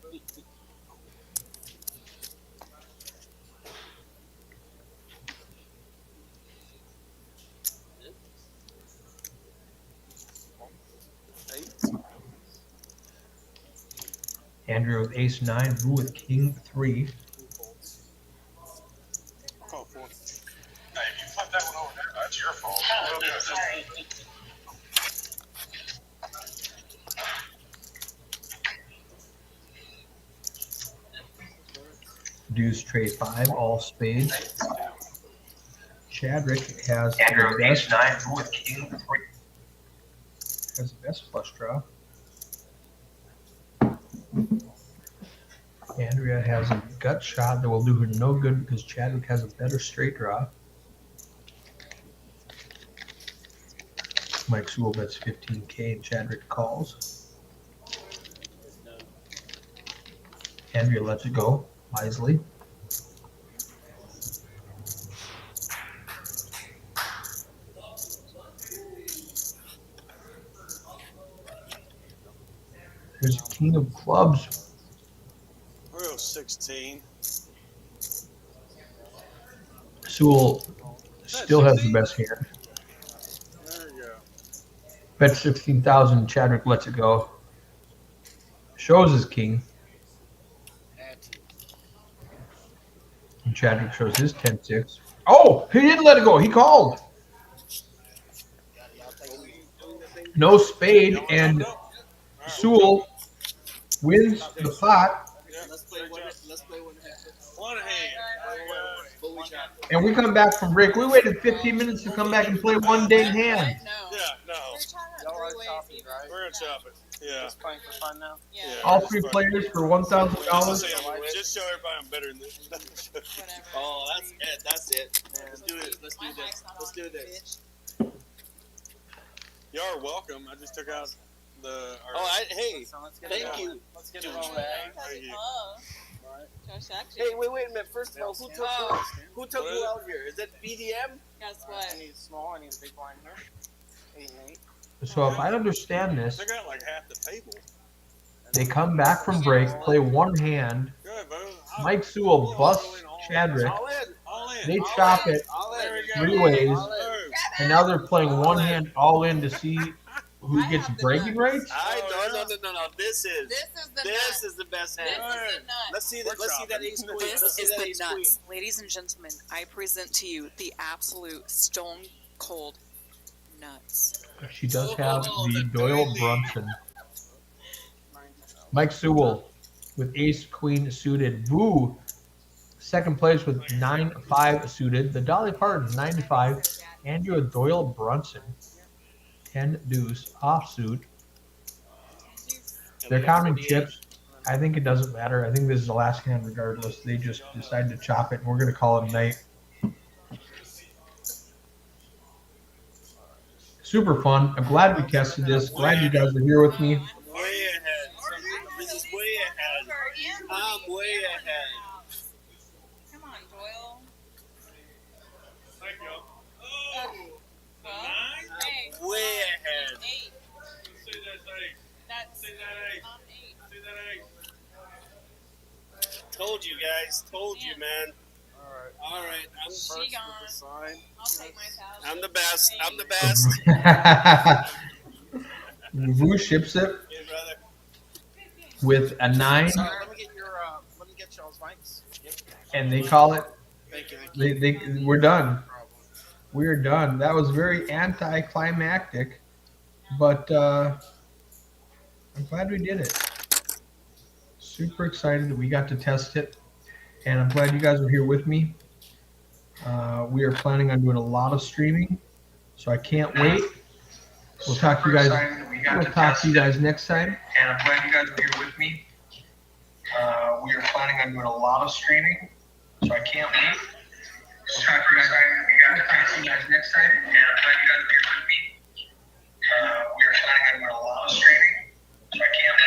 [SPEAKER 4] Andrew with ace 9, Boo with king 3.
[SPEAKER 2] I'll call 4. Hey, if you flip that one over now, that's your fault. We'll do it this time.
[SPEAKER 4] Deuce trade 5, all spades. Chadrick has
[SPEAKER 9] Andrew
[SPEAKER 4] the
[SPEAKER 9] ace
[SPEAKER 4] best,
[SPEAKER 9] 9, Boo with king 3.
[SPEAKER 4] has the best flush draw. Andrea has a gut shot that will do her no good because Chadwick has a better straight draw. Mike Sewell bets 15K and Chadwick calls. Andrea lets it go wisely. There's a king of clubs.
[SPEAKER 2] We'll go 16.
[SPEAKER 4] Sewell still has the best hand.
[SPEAKER 2] There you go.
[SPEAKER 4] Bet 16,000. Chadwick lets it go. Shows his king. And Chadwick shows his 10-6. Oh, he didn't let it go. He called. No spade, and Sewell wins the pot.
[SPEAKER 6] Let's play one. Let's play one hand.
[SPEAKER 2] One hand.
[SPEAKER 4] And we come back from break. We waited 15 minutes to come back and play one dang hand.
[SPEAKER 1] No.
[SPEAKER 2] Yeah, no.
[SPEAKER 6] Y'all are chopping, right?
[SPEAKER 2] We're going to chop it. Yeah.
[SPEAKER 6] Just playing for fun now.
[SPEAKER 1] Yeah.
[SPEAKER 4] All 3 players for $1,000.
[SPEAKER 2] Just show everybody I'm better than this.
[SPEAKER 1] Whatever.
[SPEAKER 6] Oh, that's it. That's it. Let's do it. Let's do
[SPEAKER 1] My
[SPEAKER 6] this.
[SPEAKER 1] mic's not
[SPEAKER 6] Let's
[SPEAKER 1] on,
[SPEAKER 6] do this.
[SPEAKER 1] bitch.
[SPEAKER 2] Y'all are welcome. I just took out the.
[SPEAKER 6] Hey,
[SPEAKER 1] So let's get
[SPEAKER 6] thank
[SPEAKER 1] it
[SPEAKER 6] you.
[SPEAKER 1] Let's get
[SPEAKER 6] Dude,
[SPEAKER 1] it on.
[SPEAKER 2] Thank you.
[SPEAKER 1] Josh, actually.
[SPEAKER 6] Hey, wait a minute. First of all, who took who took who out here? Is it BDM?
[SPEAKER 1] Guess what?
[SPEAKER 6] I need small. I need a big blind here. 8 and 8.
[SPEAKER 4] So if I understand this,
[SPEAKER 2] Took out like half the table.
[SPEAKER 4] they come back from break, play one hand.
[SPEAKER 2] Go ahead, Bo.
[SPEAKER 4] Mike Sewell busts Chadrick.
[SPEAKER 6] All in.
[SPEAKER 2] All in.
[SPEAKER 4] They chop it
[SPEAKER 6] All in.
[SPEAKER 2] There we go.
[SPEAKER 4] 3 ways,
[SPEAKER 6] All in.
[SPEAKER 4] and now they're playing one hand all in to see who gets bragging rights.
[SPEAKER 6] No. This is
[SPEAKER 1] the
[SPEAKER 6] this is the best hand.
[SPEAKER 1] This is the nut.
[SPEAKER 6] Let's see that. Let's see that ace queen.
[SPEAKER 1] This
[SPEAKER 6] Let's see
[SPEAKER 1] is
[SPEAKER 6] that
[SPEAKER 1] the
[SPEAKER 6] ace queen.
[SPEAKER 1] nuts. Ladies and gentlemen, I present to you the absolute stone cold nuts.
[SPEAKER 4] She does have the Doyle Brunson. Mike Sewell with ace queen suited. Boo, second place with 9-5 suited. The Dolly Parton 95. Andrew Doyle Brunson 10 deuce offsuit. They're counting chips. I think it doesn't matter. I think this is the last hand regardless. They just decided to chop it, and we're going to call it a night. Super fun. I'm glad we tested this. Glad you guys are here with me.
[SPEAKER 6] Way ahead. This is way ahead. I'm way ahead.
[SPEAKER 1] Come on, Doyle.
[SPEAKER 2] Thank you.
[SPEAKER 1] Hey,
[SPEAKER 6] I'm way ahead.
[SPEAKER 1] 8.
[SPEAKER 2] See that eight.
[SPEAKER 1] That's
[SPEAKER 2] See that eight.
[SPEAKER 1] on 8.
[SPEAKER 2] See that eight.
[SPEAKER 6] Told you guys. Told you, man.
[SPEAKER 2] All right.
[SPEAKER 6] I'm
[SPEAKER 1] She gone.
[SPEAKER 2] Sign.
[SPEAKER 1] I'll take my 1,000.
[SPEAKER 6] I'm the best. I'm the best.
[SPEAKER 4] Vu ships it
[SPEAKER 6] Hey, brother.
[SPEAKER 4] with a 9,
[SPEAKER 6] Sorry, let me get y'all's mics. Yep.
[SPEAKER 4] and they call it.
[SPEAKER 6] Thank you.
[SPEAKER 4] We're done. We're done. That was very anticlimactic, but I'm glad we did it. Super excited that we got to test it, and I'm glad you guys are here with me. We are planning on doing a lot of streaming, so I can't wait. We'll talk to you guys. We'll talk to you guys next time. And I'm glad you guys are here with me. We are planning on doing a lot of streaming, So I can't wait.
[SPEAKER 9] Just try for excitement. You got to talk to you guys next time. And I'm glad you guys